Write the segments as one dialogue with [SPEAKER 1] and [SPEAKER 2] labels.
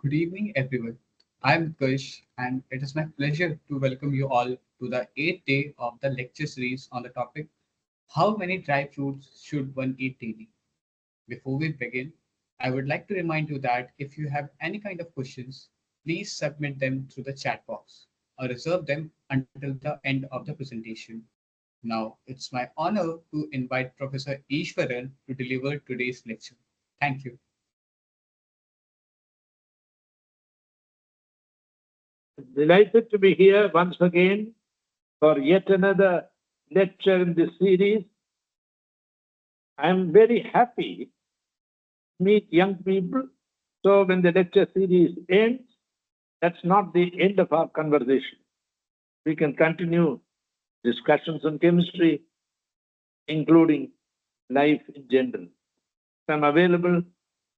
[SPEAKER 1] Good evening, everyone. I'm Kush, and it is my pleasure to welcome you all to the eighth day of the lecture series on the topic How many dry fruits should one eat daily? Before we begin, I would like to remind you that if you have any kind of questions, please submit them through the chat box or reserve them until the end of the presentation. Now, it's my honor to invite Professor Eswaran to deliver today's lecture. Thank you.
[SPEAKER 2] Delighted to be here once again for yet another lecture in this series. I am very happy to meet young people. So when the lecture series ends, that's not the end of our conversation. We can continue discussions on chemistry, including life in general. I'm available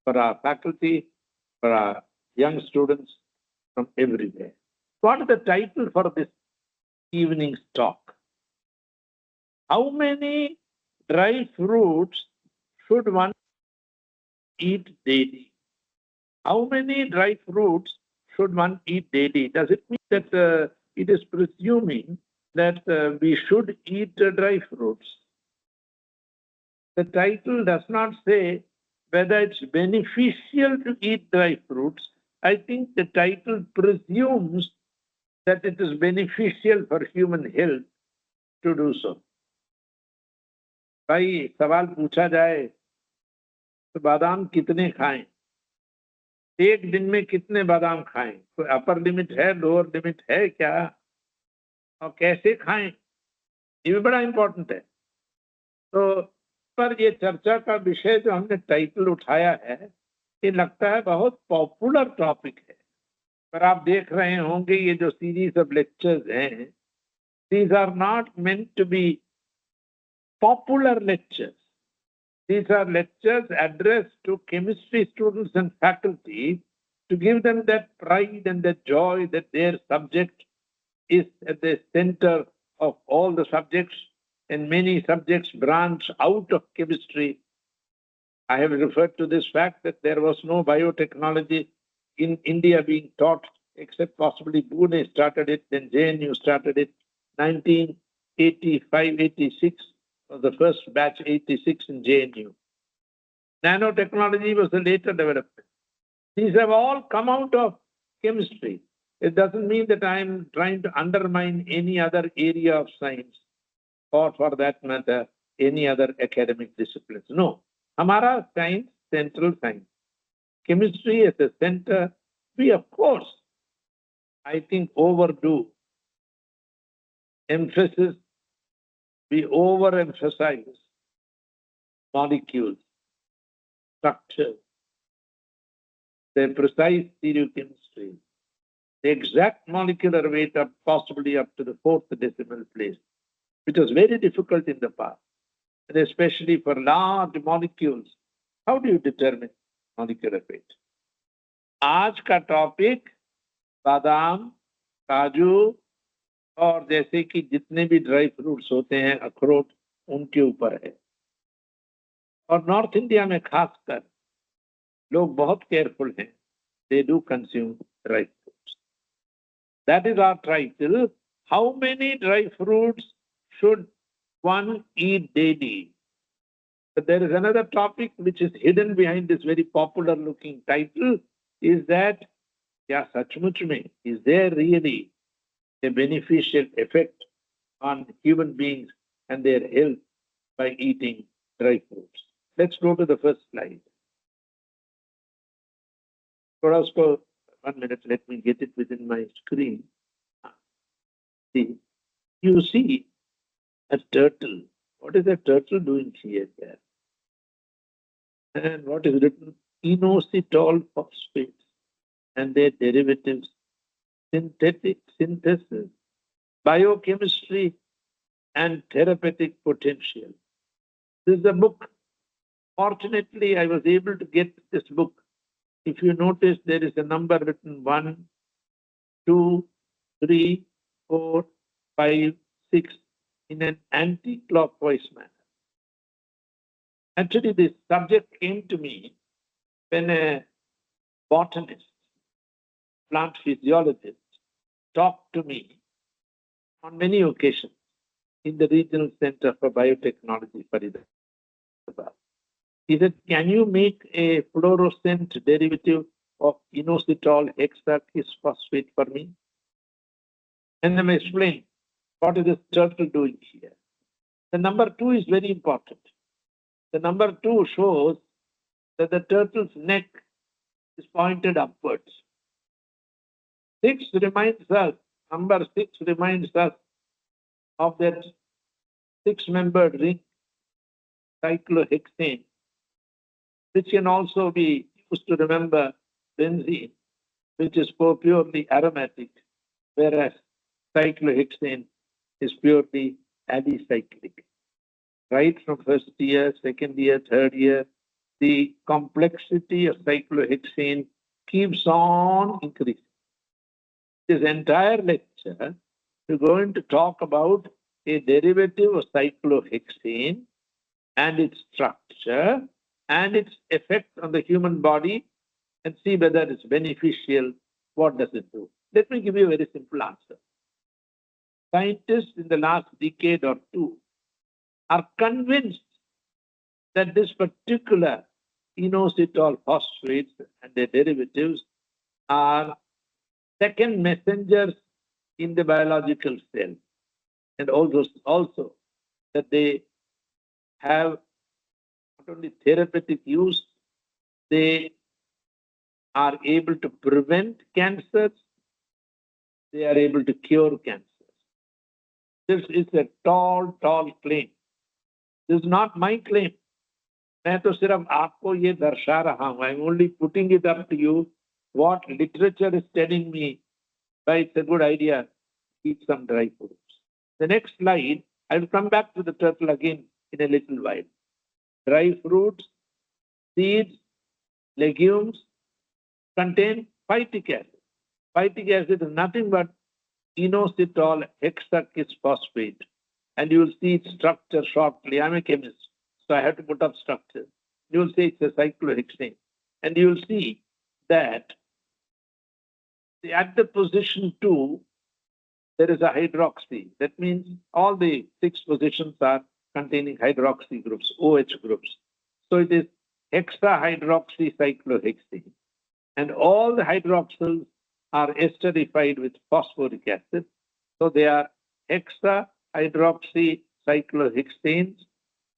[SPEAKER 2] for our faculty, for our young students from everywhere. What is the title for this evening's talk? How many dry fruits should one eat daily? How many dry fruits should one eat daily? Does it mean that it is presuming that we should eat dry fruits? The title does not say whether it's beneficial to eat dry fruits. I think the title presumes that it is beneficial for human health to do so. भाई सवाल पूछा जाए तो बादाम कितने खाएं, एक दिन में कितने बादाम खाएं, कोई अपर लिमिट है, लोअर लिमिट है क्या, और कैसे खाएं, ये भी बड़ा इंपॉर्टेंट है। तो पर ये चर्चा का विषय जो हमने टाइटल उठाया है, ये लगता है बहुत पॉपुलर टॉपिक है। पर आप देख रहे होंगे ये जो सीरीज ऑफ लेक्चर्स हैं, these are not meant to be popular lectures. These are lectures addressed to chemistry students and faculty to give them that pride and that joy that their subject is at the center of all the subjects, and many subjects branch out of chemistry. I have referred to this fact that there was no biotechnology in India being taught, except possibly Pune started it, then JNU started it. 1985-86 was the first batch, 86 in JNU. Nanotechnology was a later development. These have all come out of chemistry. It doesn't mean that I am trying to undermine any other area of science, or for that matter, any other academic disciplines. No. Hamara science, central science. Chemistry as a center, we of course, I think overdo emphasis, we overemphasize molecules, structures, their precise stereochemistry, the exact molecular weight up possibly up to the 4th decimal place, which was very difficult in the past, and especially for large molecules. How do you determine molecular weight? आज का topic बादाम, काजू और जैसे कि जितने भी dry fruits होते हैं, अखरोट, उनके ऊपर है। और नॉर्थ इंडिया में खासकर लोग बहुत केयरफुल हैं, they do consume dry fruits. That is our title. How many dry fruits should one eat daily? But there is another topic which is hidden behind this very popular looking title, is that, yeah, सचमुच में, is there really a beneficial effect on human beings and their health by eating dry fruits? Let's go to the first slide. One minute, let me get it within my screen. See, you see a turtle. What is a turtle doing here? There? And what is written? Inositol phosphates and their derivatives, synthetic synthesis, biochemistry, and therapeutic potential. This is a book. Fortunately, I was able to get this book. If you notice, there is a number written 1, 2, 3, 4, 5, 6 in an anti-clockwise manner. Actually, this subject came to me when a botanist plant physiologist, talked to me on many occasions in the Regional Center for Biotechnology, Faridabad. He said, can you make a fluorescent derivative of inositol hexaphosphate for me? And then I explained, what is this turtle doing here? The number 2 is very important. The number 2 shows that the turtle's neck is pointed upwards. 6 reminds us, number 6 reminds us of that 6-membered ring, cyclohexane, which can also be used to remember benzene, which is purely aromatic, whereas cyclohexane is purely alicyclic. Right from first year, second year, third year, the complexity of cyclohexane keeps on increasing. This entire lecture, we're going to talk about a derivative of cyclohexane and its structure and its effect on the human body and see whether it's beneficial, what does it do. Let me give you a very simple answer. Scientists in the last decade or two are convinced that this particular inositol phosphates and their derivatives are second messengers in the biological cell, and also that they have not only therapeutic use, they are able to prevent cancers, they are able to cure cancers. This is a tall claim. This is not my claim. मैं तो सिर्फ आपको ये दर्शा रहा हूँ. I'm only putting it up to you. What literature is telling me, but it's a good idea. Eat some dry fruits. The next slide, I will come back to the turtle again in a little while. Dry fruits, seeds, legumes contain phytic acid. Phytic acid is nothing but inositol hexaphosphate. And you will see its structure shortly. I'm a chemist, so I have to put up structure. You will see it's a cyclohexane. And you will see that at the position 2, there is a hydroxy. That means all the 6 positions are containing hydroxy groups, OH groups. So it is hexahydroxy cyclohexane. And all the hydroxyls are esterified with phosphoric acid. So they are hexahydroxy cyclohexanes,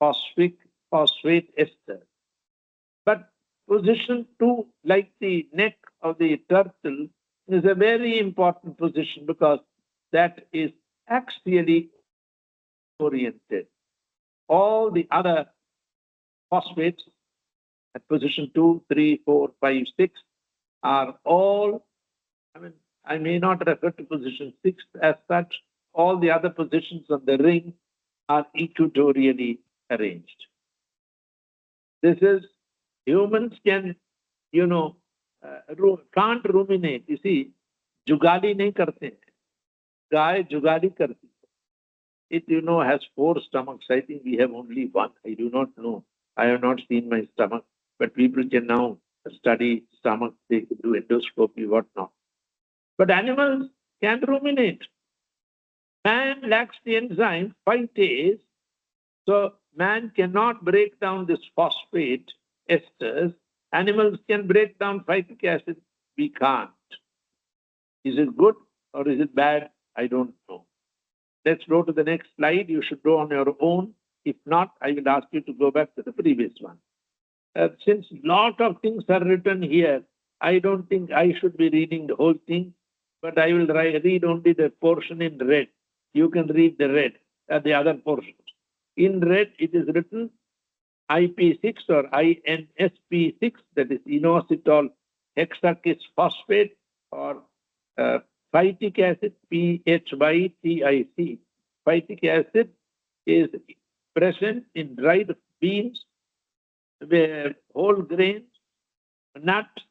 [SPEAKER 2] phosphate ester. But position 2, like the neck of the turtle, is a very important position because that is axially oriented. All the other phosphates at position 2, 3, 4, 5, 6 are all, I may not refer to position 6 as such, all the other positions of the ring are equatorially arranged. This is, humans can, can't ruminate. You see, jugali nahi karte hain. Gaay jugali karti. It, has 4 stomachs. I think we have only 1. I do not know. I have not seen my stomach. But people can now study stomach. They can do endoscopy, whatnot. But animals can ruminate. Man lacks the enzyme phytase. So man cannot break down this phosphate esters. Animals can break down phytic acid. We can't. Is it good or is it bad? I don't know. Let's go to the next slide. You should go on your own. If not, I will ask you to go back to the previous one. Since a lot of things are written here, I don't think I should be reading the whole thing, but I will read only the portion in red. You can read the other portions. In red, it is written IP6 or INSP6, that is inositol hexaphosphate, or phytic acid, PHYTIC. Phytic acid is present in dried beans, whole grains, nuts,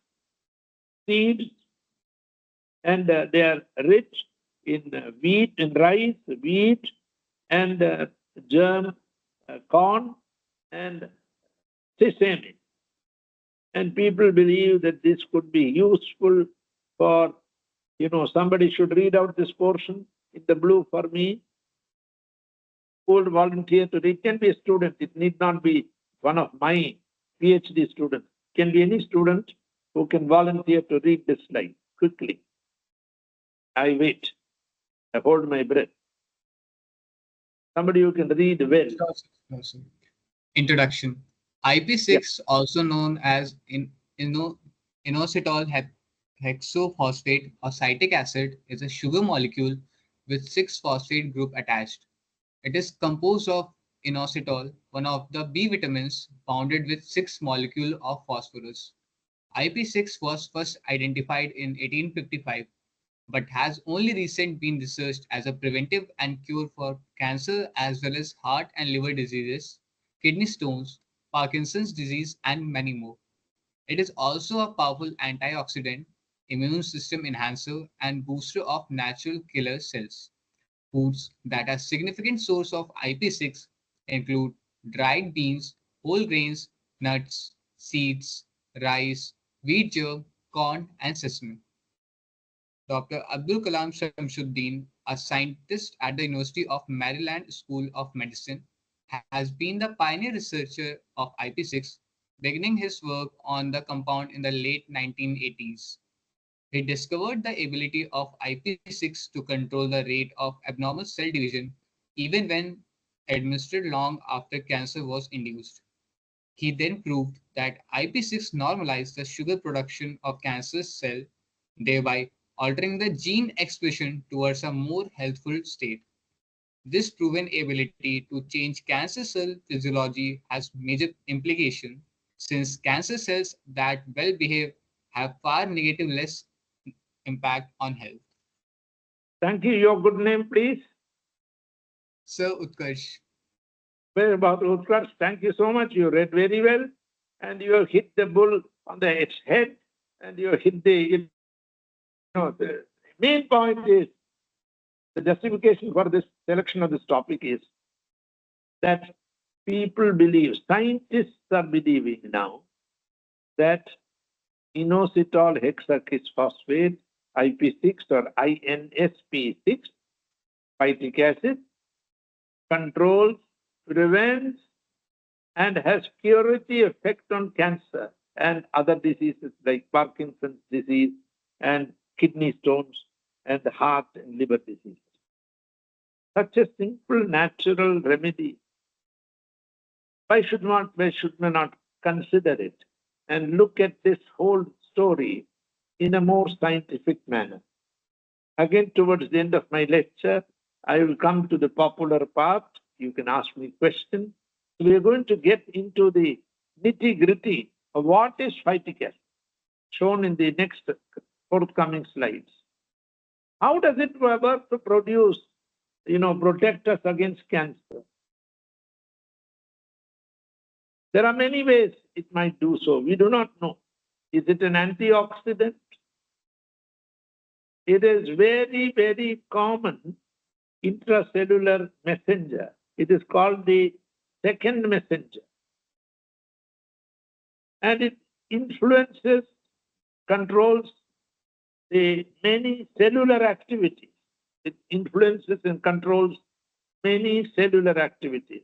[SPEAKER 2] seeds, and they are rich in wheat and rice, wheat and germ corn and sesame. And people believe that this could be useful for Somebody should read out this portion in the blue for me. Who would volunteer to read? It can be a student. It need not be one of my PhD students. It can be any student who can volunteer to read this slide quickly. I wait. I hold my breath. Somebody who can read well.
[SPEAKER 1] Introduction. IP6, also known as inositol hexophosphate or citric acid, is a sugar molecule with 6-phosphate group attached. It is composed of inositol, one of the B vitamins, bounded with 6 molecules of phosphorus. IP6 was first identified in 1855, but has only recently been researched as a preventive and cure for cancer as well as heart and liver diseases, kidney stones, Parkinson's disease, and many more. It is also a powerful antioxidant, immune system enhancer, and booster of natural killer cells. Foods that are significant source of IP6 include dried beans, whole grains, nuts, seeds, rice, wheat germ, corn, and sesame. Dr. Abdul Kalam Shamsuddin, a scientist at the University of Maryland School of Medicine, has been the pioneer researcher of IP6, beginning his work on the compound in the late 1980s. He discovered the ability of IP6 to control the rate of abnormal cell division even when administered long after cancer was induced. He then proved that IP6 normalized the sugar production of cancer cell, thereby altering the gene expression towards a more healthful state. This proven ability to change cancer cell physiology has major implication since cancer cells that well behave have far negative less impact on health.
[SPEAKER 2] Thank you. Your good name, please.
[SPEAKER 1] Sir Utkarsh.
[SPEAKER 2] Well, about Utkarsh, thank you so much. You read very well, and you have hit the bull on its head, and you have hit the main point is the justification for this selection of this topic is that people believe, scientists are believing now that inositol hexaphosphate IP6 or INSP6 phytic acid controls, prevents, and has curative effect on cancer and other diseases like Parkinson's disease and kidney stones and heart and liver disease. Such a simple natural remedy. Why should we not consider it and look at this whole story in a more scientific manner? Again, towards the end of my lecture, I will come to the popular part. You can ask me questions. We are going to get into the nitty-gritty of what is phytic acid, shown in the next forthcoming slides. How does it work to produce, protect us against cancer? There are many ways it might do so. We do not know. Is it an antioxidant? It is very, very common intracellular messenger. It is called the second messenger. And it influences, controls the many cellular activities. It influences and controls many cellular activities.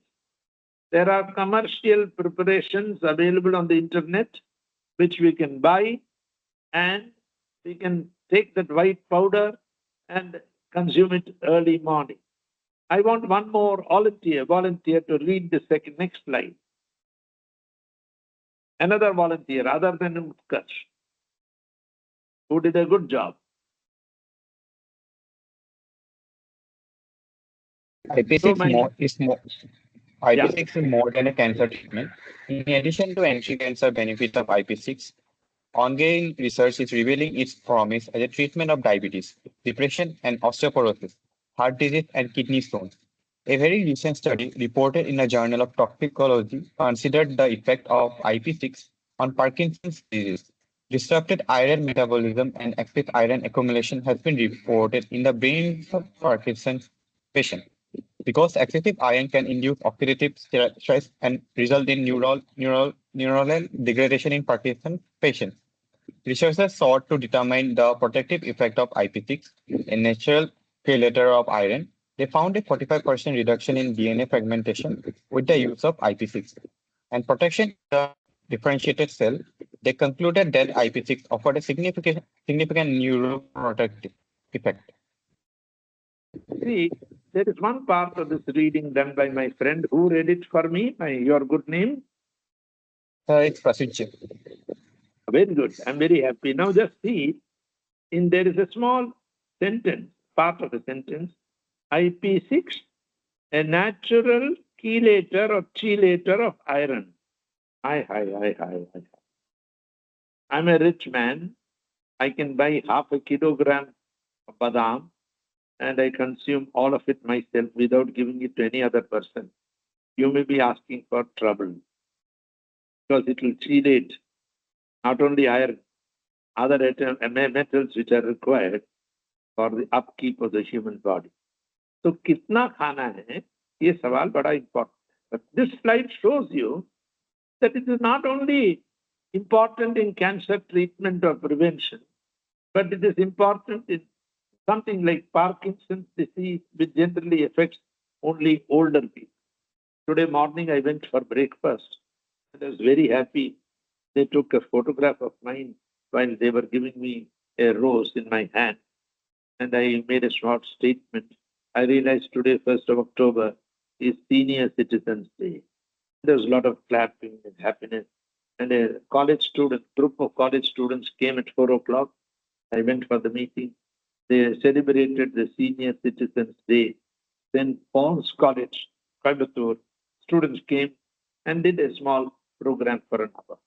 [SPEAKER 2] There are commercial preparations available on the internet, which we can buy, and we can take that white powder and consume it early morning. I want one more volunteer to read the next slide. Another volunteer other than Utkarsh, who did a good job.
[SPEAKER 3] IP6 is more than a cancer treatment. In addition to anti-cancer benefits of IP6, ongoing research is revealing its promise as a treatment of diabetes, depression, and osteoporosis, heart disease, and kidney stones. A very recent study reported in a journal of toxicology considered the effect of IP6 on Parkinson's disease. Disrupted iron metabolism and excess iron accumulation has been reported in the brains of Parkinson's patients. Because excessive iron can induce oxidative stress and result in neuronal degradation in Parkinson's patients. researchers sought to determine the protective effect of IP6, a natural chelator of iron. They found a 45% reduction in DNA fragmentation with the use of IP6 and protection in the differentiated cell. They concluded that IP6 offered a significant neuroprotective effect.
[SPEAKER 2] See, there is one part of this reading done by my friend who read it for me. Your good name?
[SPEAKER 3] It's procedure.
[SPEAKER 2] Very good. I'm very happy. Now just see, there is a small sentence, part of the sentence, IP6, a natural chelator or chelator of iron. Hi. I'm a rich man. I can buy half a kilogram of badam and I consume all of it myself without giving it to any other person. You may be asking for trouble because it will chelate not only iron, other metals which are required for the upkeep of the human body. So, kitna khana hai? Ye sawal bada important. But this slide shows you that it is not only important in cancer treatment or prevention, but it is important in something like Parkinson's disease, which generally affects only older people. Today morning, I went for breakfast and I was very happy. They took a photograph of mine while they were giving me a rose in my hand. And I made a short statement. I realized today, 1st of October, is Senior Citizens Day. There was a lot of clapping and happiness. And a group of college students came at 4 o'clock. I went for the meeting. They celebrated the Senior Citizens Day. Then Paul's College, Coimbatore, students came and did a small program for an hour.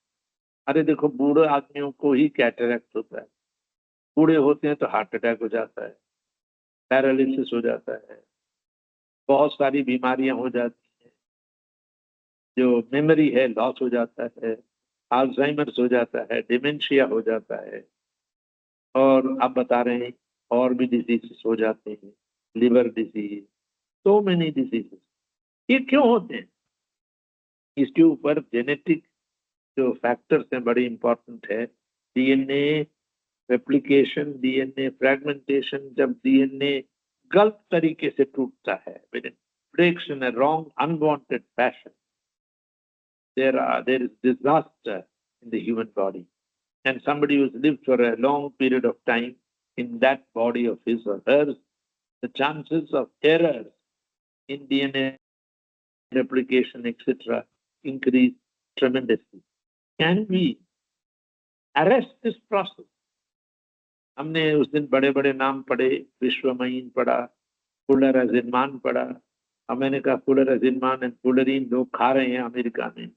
[SPEAKER 2] अरे देखो बूढ़े आदमियों को ही cataract होता है, बूढ़े होते हैं तो हार्ट अटैक हो जाता है, पैरालिसिस हो जाता है, बहुत सारी बीमारियां हो जाती हैं, जो मेमोरी है लॉस हो जाता है, अल्जाइमर्स हो जाता है, डिमेंशिया हो जाता है, और आप बता रहे हैं और भी डिजीजेस हो जाते हैं, liver disease, so many diseases. ये क्यों होते हैं? इसके ऊपर जेनेटिक जो फैक्टर्स हैं बड़े इंपॉर्टेंट है. डीएनए रेप्लिकेशन, डीएनए फ्रैगमेंटेशन, जब डीएनए गलत तरीके से टूटता है, breaks in a wrong, unwanted fashion, there is disaster in the human body. And somebody who's lived for a long period of time in that body of his or hers, the chances of errors in DNA replication, etc., increase tremendously. Can we arrest this process? हमने उस दिन बड़े बड़े नाम पढ़े, विश्वमयीन पढ़ा, फ्लोरेसेइनाइट पढ़ा. मैंने कहा फ्लोरेसेइनाइट एंड फ्लोरीन लोग खा रहे हैं अमेरिका में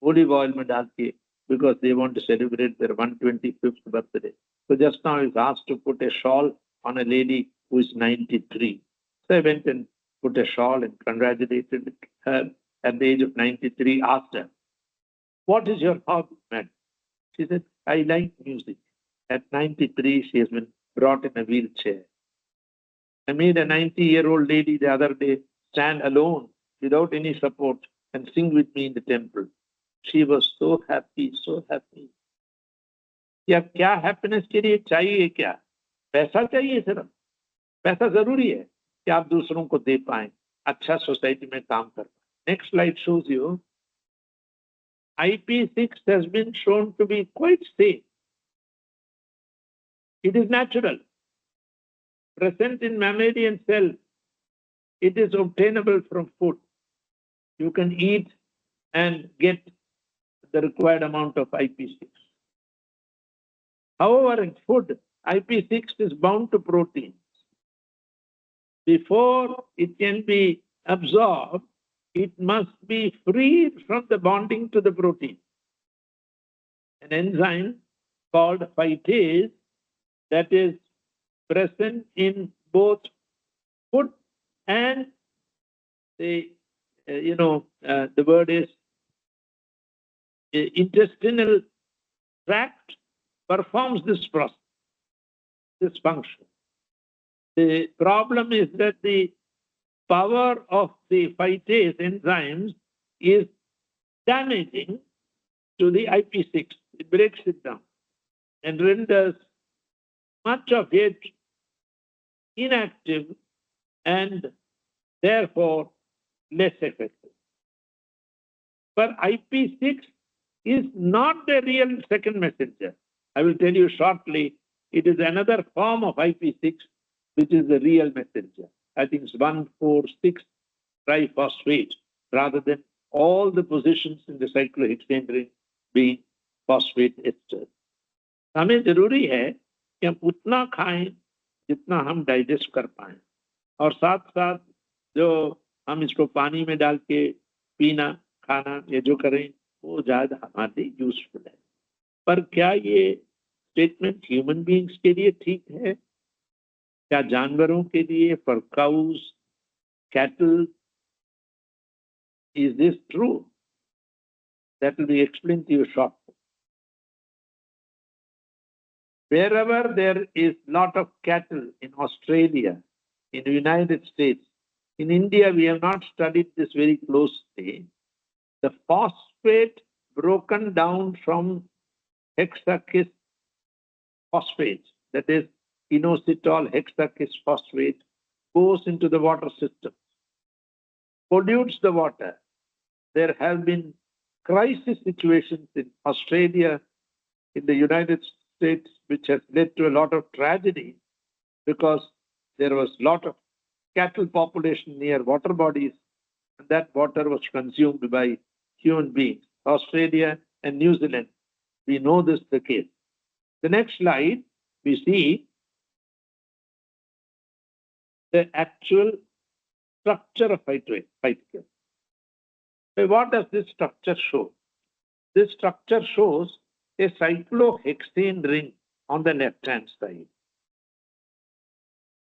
[SPEAKER 2] ओलिव ऑयल में डाल के, because they want to celebrate their 125th birthday. So just now I was asked to put a shawl on a lady who is 93. So I went and put a shawl and congratulated her at the age of 93, asked her, "What is your hobby, madam?" She said, "I like music." At 93, she has been brought in a wheelchair. I made a 90-year-old lady the other day stand alone without any support and sing with me in the temple. She was so happy, so happy. क्या happiness के लिए चाहिए क्या? पैसा चाहिए सिर्फ. पैसा जरूरी है कि आप दूसरों को दे पाएं, अच्छा सोसाइटी में काम कर पाएं. Next slide shows you IP6 has been shown to be quite safe. It is natural, present in mammalian cells. It is obtainable from food. You can eat and get the required amount of IP6. However, in food, IP6 is bound to proteins. Before it can be absorbed, it must be freed from the bonding to the protein. An enzyme called phytase that is present in both food and the word is intestinal tract performs this process, this function. The problem is that the power of the phytase enzymes is damaging to the IP6. It breaks it down. and renders much of it inactive and therefore less effective. But IP6 is not the real second messenger. I will tell you shortly, it is another form of IP6 which is the real messenger. I think it's 1,4,6 triphosphate rather than all the positions in the cyclohexane ring being phosphate ester. हमें जरूरी है कि हम उतना खाएं जितना हम digest कर पाएं और साथ साथ जो हम इसको पानी में डाल के पीना खाना ये जो करें वो ज्यादा हमारे लिए यूजफुल है पर क्या ये स्टेटमेंट ह्यूमन बीइंग्स के लिए ठीक है क्या जानवरों के लिए for cows cattle is this true? That will be explained to you shortly. Wherever there is lot of cattle in Australia, in the United States, in India we have not studied this very closely. The phosphate broken down from hexakis phosphate, that is inositol hexakis phosphate, goes into the water system, pollutes the water. There have been crisis situations in Australia, in the United States, which has led to a lot of tragedy because there was a lot of cattle population near water bodies, and that water was consumed by human beings. Australia and New Zealand, we know this is the case. The next slide, we see the actual structure of phytochemistry. So what does this structure show? This structure shows a cyclohexane ring on the left-hand side.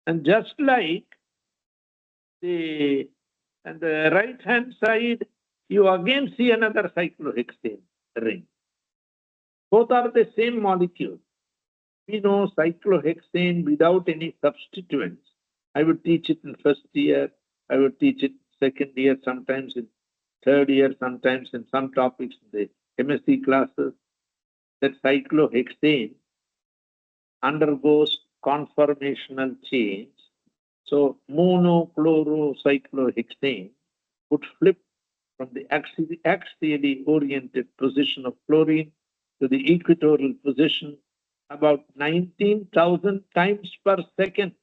[SPEAKER 2] And just like the right-hand side, you again see another cyclohexane ring. Both are the same molecule. We know cyclohexane without any substituents. I would teach it in first year, I would teach it second year, sometimes in third year, sometimes in some topics in the MSc classes, that cyclohexane undergoes conformational change. So monochlorocyclohexane would flip from the axially oriented position of chlorine to the equatorial position about 19,000 times per second.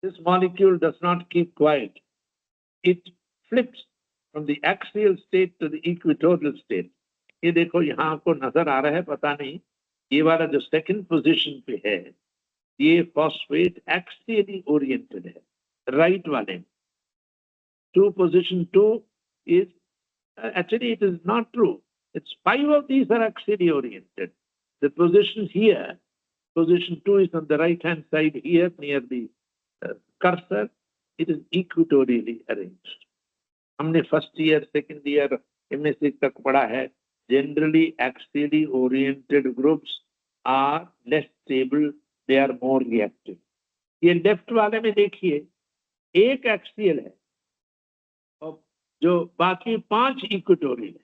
[SPEAKER 2] This molecule does not keep quiet. It flips from the axial state to the equatorial state. ये देखो यहाँ आपको नजर आ रहा है पता नहीं ये वाला जो सेकंड पोजीशन पे है ये फॉस्फेट एक्सियली ओरिएंटेड है राइट वाले position 2 is actually it is not true. It's 5 of these are axially oriented. The position here, position 2 is on the right hand side here near the cursor. It is equatorially arranged. हमने first year, second year MSc तक पढ़ा है. Generally, axially oriented groups are less stable. They are more reactive. ये left वाले में देखिए, एक axial है, और जो बाकी 5 equatorial है.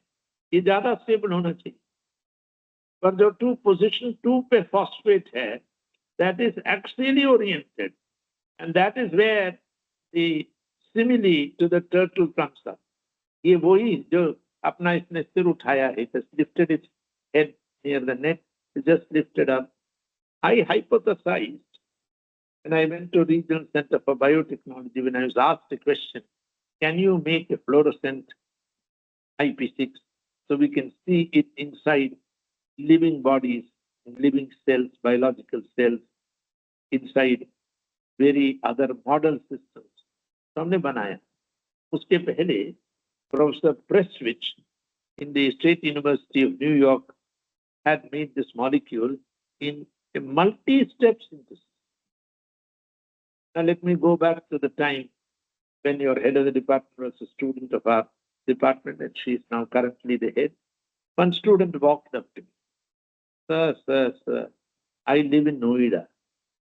[SPEAKER 2] ये ज़्यादा stable होना चाहिए. पर जो position 2 पे phosphate है, that is axially oriented, and that is where the simile to the turtle comes up. ये वही जो अपना इसने सिर उठाया है, it has lifted its head near the neck, it just lifted up. I hypothesized when I went to Regional Center for Biotechnology, when I was asked a question, can you make a fluorescent IP6 so we can see it inside living bodies, living cells, biological cells, inside very other model systems. तो हमने बनाया. उसके पहले Professor Prestwich in the State University of New York had made this molecule in a multi-step synthesis. Now let me go back to the time when your head of the department was a student of our department, and she is now currently the head. One student walked up to me. Sir, I live in Noida.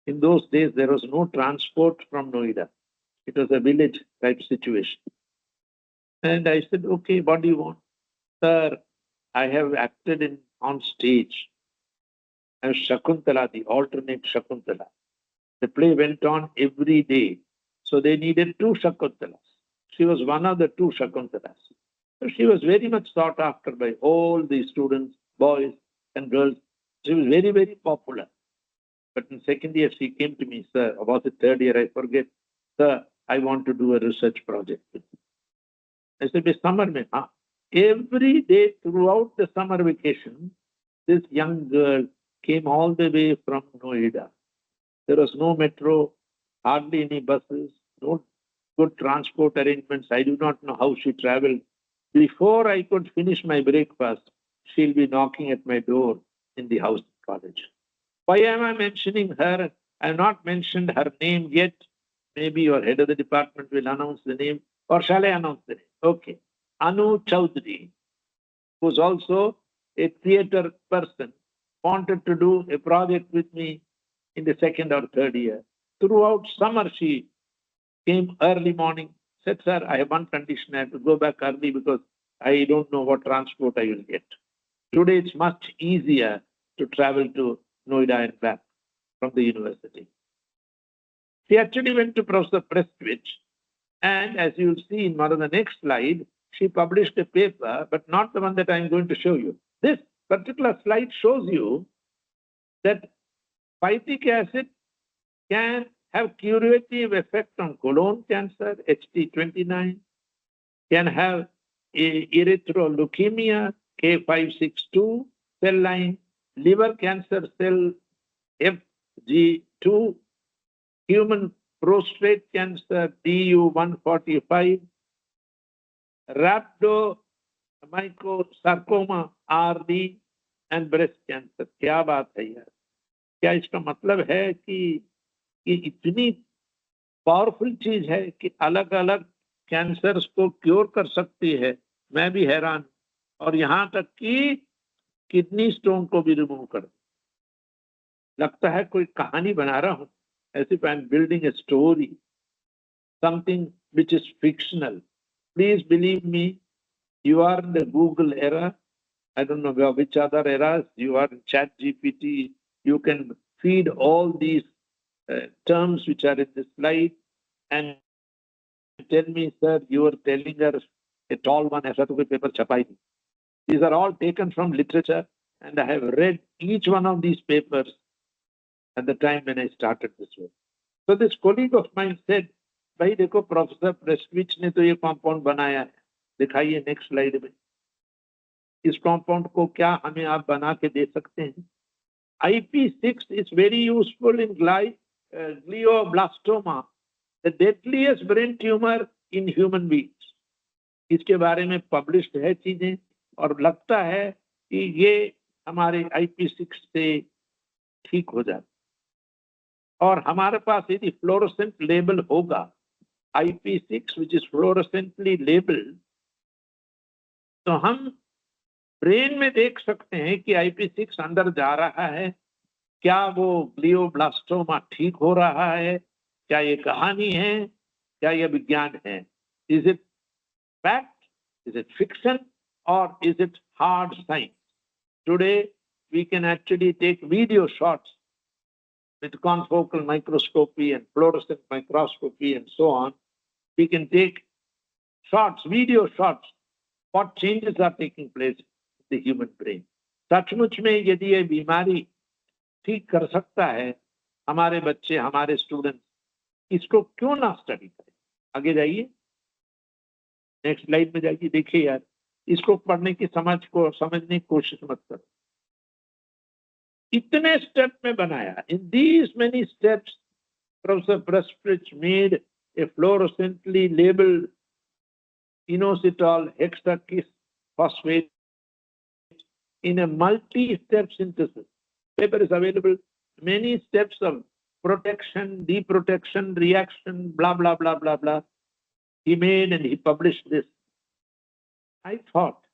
[SPEAKER 2] In those days, there was no transport from Noida. It was a village type situation. And I said, okay, what do you want? Sir, I have acted on stage and Shakuntala, the alternate Shakuntala. The play went on every day. So they needed two Shakuntalas. She was one of the two Shakuntalas. So she was very much sought after by all the students, boys and girls. She was very, very popular. But in second year, she came to me, sir, or was it third year, I forget. Sir, I want to do a research project with you. I said, summer mein, huh? Every day throughout the summer vacation, this young girl came all the way from Noida. There was no metro, hardly any buses, no good transport arrangements. I do not know how she traveled. Before I could finish my breakfast, she'll be knocking at my door in the house college. Why am I mentioning her? I have not mentioned her name yet. Maybe your head of the department will announce the name, or shall I announce the name? Okay. Anu Chowdhury, who's also a theatre person, wanted to do a project with me in the second or third year. Throughout summer, she came early morning, said, sir, I have one condition, I have to go back early because I don't know what transport I will get. Today, it's much easier to travel to Noida and back from the university. She actually went to Professor Prestwich, and as you'll see in one of the next slide, she published a paper, but not the one that I'm going to show you. This particular slide shows you that phytic acid can have curative effect on colon cancer, HT29, can have erythroleukemia, K562 cell line, liver cancer cell FG2, human prostate cancer DU145, rhabdomyosarcoma RD, and breast cancer. क्या बात है यार? क्या इसका मतलब है कि इतनी पावरफुल चीज है कि अलग अलग कैंसर्स को क्योर कर सकती है? मैं भी हैरान, और यहाँ तक कि किडनी स्टोन को भी रिमूव कर, लगता है कोई कहानी बना रहा हूँ, as if I'm building a story, something which is fictional. Please believe me, you are in the Google era. I don't know which other eras. You are in Chat GPT. You can feed all these terms which are in the slide and tell me, sir, you are telling us a tall one, aisa to koi paper chapai nahi. These are all taken from literature, and I have read each one of these papers at the time when I started this work. So this colleague of mine said, भाई देखो professor प्रेस्टविच ने तो ये compound बनाया है, दिखाइए next slide में, इस कंपाउंड को क्या हमें आप बना के दे सकते हैं? IP6 is very useful in glioblastoma, the deadliest brain tumor in human beings. इसके बारे में पब्लिश्ड है चीजें, और लगता है कि ये हमारे IP6 से ठीक हो जाए। और हमारे पास यदि फ्लोरोसेंट लेबल होगा, IP6 which is fluorescently labeled, तो हम ब्रेन में देख सकते हैं कि IP6 अंदर जा रहा है, क्या वो ग्लियोब्लास्टोमा ठीक हो रहा है, क्या ये कहानी है, क्या ये विज्ञान है? Is it fact? Is it fiction? Or is it hard science? Today, we can actually take video shots with confocal microscopy and fluorescent microscopy and so on. We can take shots, video shots, what changes are taking place in the human brain. सचमुच में यदि ये बीमारी ठीक कर सकता है हमारे बच्चे, हमारे स्टूडेंट, इसको क्यों ना स्टडी करें? आगे जाइए, नेक्स्ट स्लाइड में जाइए। देखिए यार, इसको पढ़ने की समझने की कोशिश मत करो। इतने स्टेप में बनाया, in these many steps, Professor Prestwich made a fluorescently labeled inositol hexakis phosphate in a multi-step synthesis. Paper is available. Many steps of protection, deprotection, reaction, blah, blah, blah, blah, blah. He made and he published this. I thought,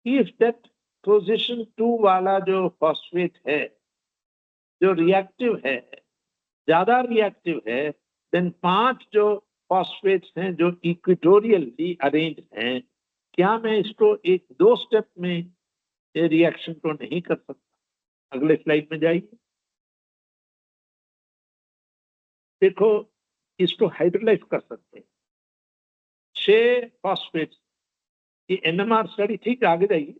[SPEAKER 2] if that position 2 वाला जो phosphate है, जो reactive है, ज्यादा reactive है, then 5 जो phosphates हैं जो इक्वेटोरियली अरेंज हैं, क्या मैं इसको 1-2 स्टेप में रिएक्शन को नहीं कर सकता? अगले स्लाइड में जाइए। देखो, इसको हाइड्रोलाइज कर सकते हैं 6 फॉस्फेट्स। ये एनएमआर स्टडी, ठीक है, आगे जाइए,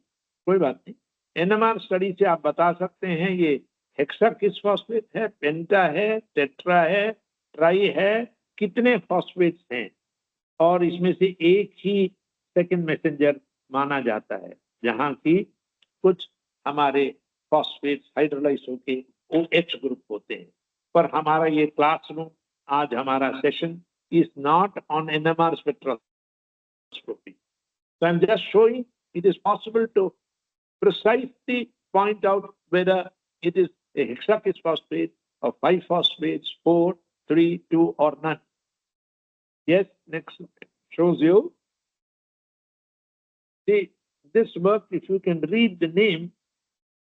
[SPEAKER 2] कोई बात नहीं। एनएमआर स्टडी से आप बता सकते हैं ये हेक्सा किस फॉस्फेट है, पेंटा है, टेट्रा है, ट्राई है, कितने फॉस्फेट्स हैं, और इसमें से एक ही सेकंड मैसेंजर माना जाता है, जहां की कुछ हमारे फॉस्फेट्स हाइड्रोलाइज होके OH ग्रुप होते हैं। पर हमारा ये क्लासरूम, आज हमारा session is not on NMR spectroscopy. So I'm just showing it is possible to precisely point out whether it is a hexakis phosphate or 5 phosphates, 4, 3, 2 or none. Yes, next shows you. See, this work, if you can read the name,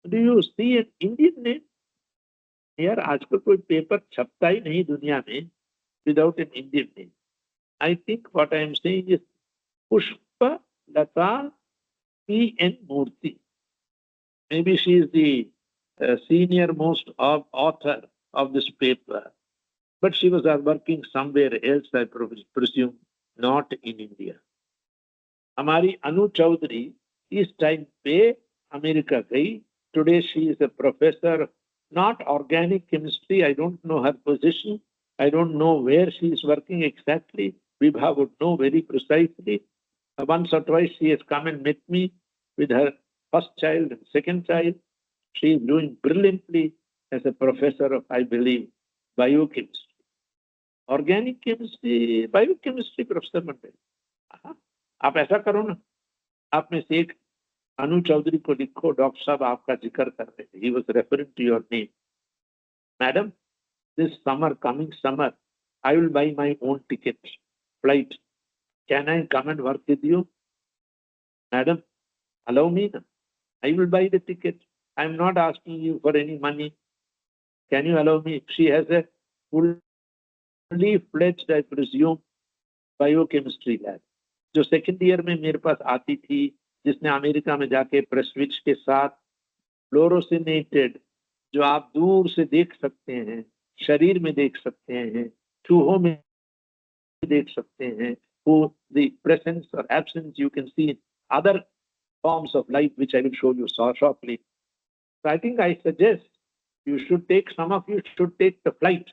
[SPEAKER 2] do you see an Indian name? यार आजकल कोई paper छपता ही नहीं दुनिया में without an Indian name. I think what I am saying is Pushpa Lata P.N. Murthy. Maybe she is the senior most author of this paper, but she was working somewhere else, I presume, not in India. हमारी अनु चौधरी इस time पे America गई. Today she is a professor, not organic chemistry. I don't know her position. I don't know where she is working exactly. Vibha would know very precisely. Once or twice she has come and met me with her first child and second child. She is doing brilliantly as a professor of, I believe, biochemistry. Organic chemistry, biochemistry professor बनते हैं. आप ऐसा करो ना, आप में से एक अनु चौधरी को लिखो, डॉक्टर साहब आपका जिक्र कर रहे थे. He was referring to your name. Madam, this summer, coming summer, I will buy my own ticket, flight. Can I come and work with you? Madam, allow me. I will buy the ticket. I am not asking you for any money. Can you allow me? She has a fully fledged, I presume, biochemistry lab. जो second year में मेरे पास आती थी, जिसने America में जाके प्रेस्विच के साथ फ्लोरोसिनेटेड, जो आप दूर से देख सकते हैं, शरीर में देख सकते हैं, चूहों में देख सकते हैं, who the presence or absence you can see in other forms of life, which I will show you shortly. So I think I suggest you should take, some of you should take the flight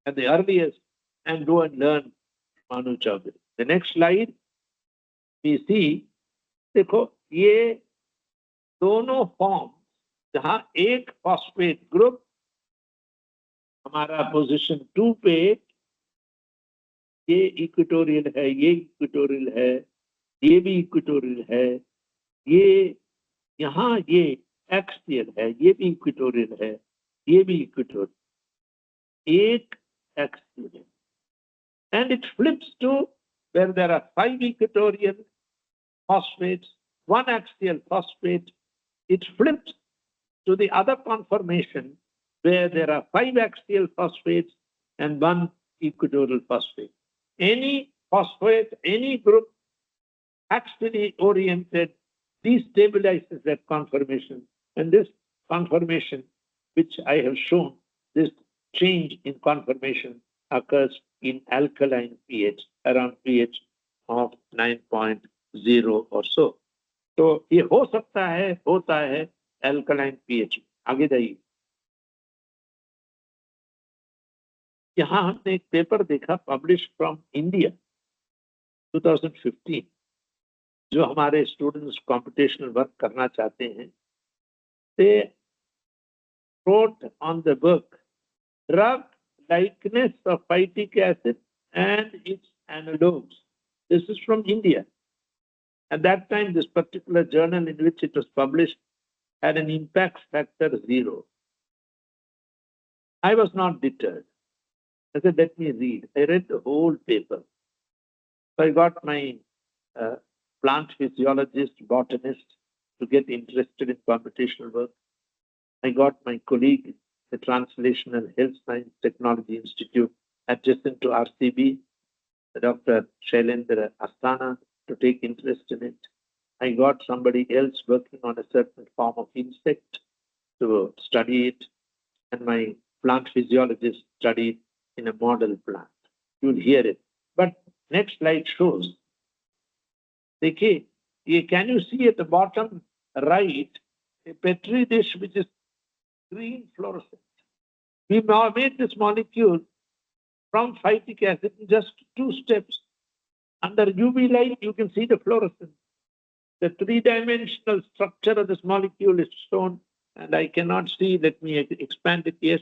[SPEAKER 2] at the earliest and go and learn Manu Chaudhary. The next slide, we see, देखो ये दोनों form, जहां एक phosphate group हमारा position 2 पे, ये equatorial है, ये इक्वेटोरियल है, ये भी इक्वेटोरियल है, ये यहाँ ये एक्सियल है, ये भी इक्वेटोरियल है, ये भी इक्वेटोरियल, एक एक्सियल है. And it flips to where there are 5 equatorial phosphates, 1 axial phosphate. It flips to the other conformation where there are 5 axial phosphates and 1 equatorial phosphate. Any phosphate, any group axially oriented destabilizes that conformation. And this conformation, which I have shown, this change in conformation occurs in alkaline pH, around pH of 9.0 or so. तो ये हो सकता है, होता है alkaline pH. आगे जाइए. यहाँ हमने एक पेपर देखा, पब्लिश फ्रॉम इंडिया 2015, जो हमारे स्टूडेंट्स कंप्यूटेशनल वर्क करना चाहते हैं. They wrote on the book drug likeness of phytic acid and its analogues. This is from India. At that time, this particular journal in which it was published had an impact factor 0. I was not deterred. I said, let me read. I read the whole paper. So I got my plant physiologist, botanist, to get interested in computational work. I got my colleague, the Translational Health Science Technology Institute, adjacent to RCB, Dr. Shailendra Asthana, to take interest in it. I got somebody else working on a certain form of insect. to study it, and my plant physiologist studied in a model plant. You'll hear it. But next slide shows. Okay, can you see at the bottom right a Petri dish which is green fluorescent? We now made this molecule from phytic acid in just 2 steps. Under UV light, you can see the fluorescence. The 3-dimensional structure of this molecule is shown, and I cannot see. Let me expand it. Yes,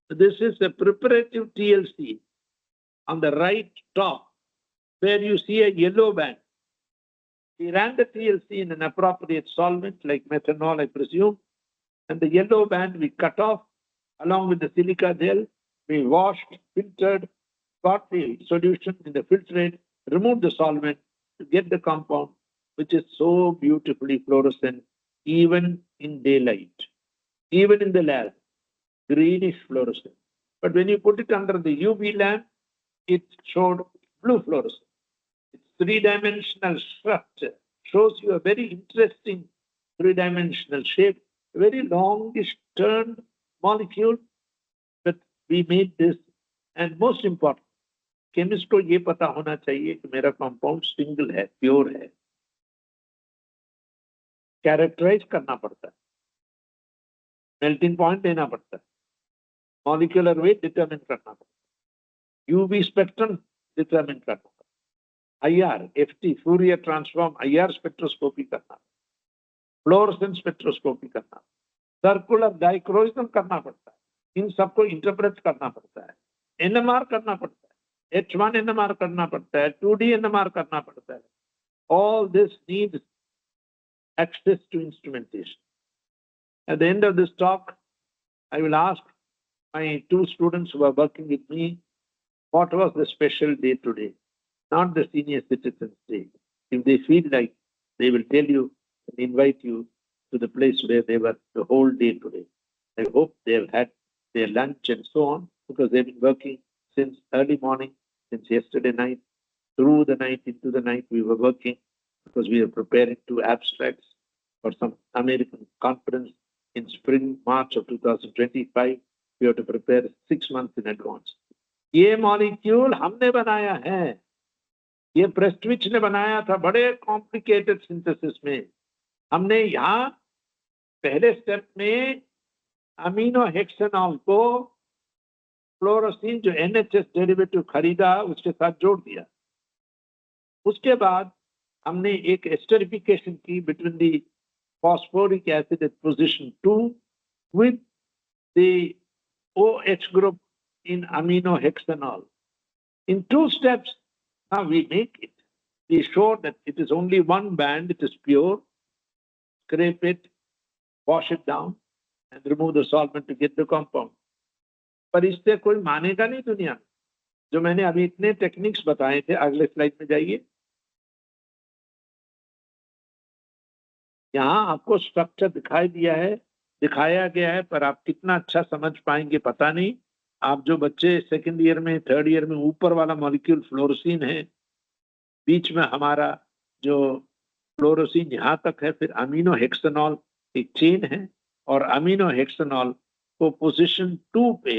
[SPEAKER 2] this is a preparative TLC on the right top, where you see a yellow band. We ran the TLC in an appropriate solvent like methanol, I presume, and the yellow band we cut off along with the silica gel. We washed, filtered, got the solution in the filtrate, removed the solvent to get the compound, which is so beautifully fluorescent, even in daylight, even in the lab, greenish fluorescent. But when you put it under the UV lamp, it showed blue fluorescence. Its 3-dimensional structure shows you a very interesting 3-dimensional shape, a very longish turned molecule. But we made this, and most important, chemist को ये पता होना चाहिए कि मेरा compound single है, pure है. Characterize करना पड़ता है, melting point देना पड़ता है, molecular weight determine करना पड़ता है, UV spectrum determine करना पड़ता है, IR, FT, Fourier transform, IR spectroscopy करना, fluorescence spectroscopy करना, circular dichroism करना पड़ता है, इन सबको interpret करना पड़ता है, NMR करना पड़ता है, H1 NMR करना पड़ता है, 2D NMR करना पड़ता है. All this needs access to instrumentation. At the end of this talk, I will ask my 2 students who are working with me, what was the special day today? Not the senior citizens day. If they feel like, they will tell you and invite you to the place where they were the whole day today. I hope they have had their lunch and so on, because they've been working since early morning, since yesterday night, through the night, into the night. We were working because we are preparing 2 abstracts for some American conference in spring, March of 2025. We have to prepare 6 months in advance. ये molecule हमने बनाया है, ये प्रेस्टविच ने बनाया था बड़े complicated synthesis में. हमने यहाँ पहले स्टेप में अमीनो हेक्सेनॉल को फ्लोरोसिन जो NHS डेरिवेटिव खरीदा उसके साथ जोड़ दिया. उसके बाद हमने एक एस्टरिफिकेशन की between the phosphoric acid at position 2 with the OH group in amino hexanol. In 2 steps, now we make it. We show that it is only 1 band, it is pure, scrape it, wash it down, and remove the solvent to get the compound. पर इससे कोई मानेगा नहीं दुनिया में. जो मैंने अभी इतने टेक्निक्स बताए थे, अगले स्लाइड में जाइए. यहाँ आपको स्ट्रक्चर दिखाया गया है, पर आप कितना अच्छा समझ पाएंगे पता नहीं. आप जो बच्चे 2nd ईयर में 3rd ईयर में, ऊपर वाला मॉलिक्यूल फ्लोरोसिन है, बीच में हमारा जो फ्लोरोसिन यहाँ तक है, फिर अमीनो हेक्सेनॉल एक चेन है, और अमीनो हेक्सेनॉल को पोजीशन 2 पे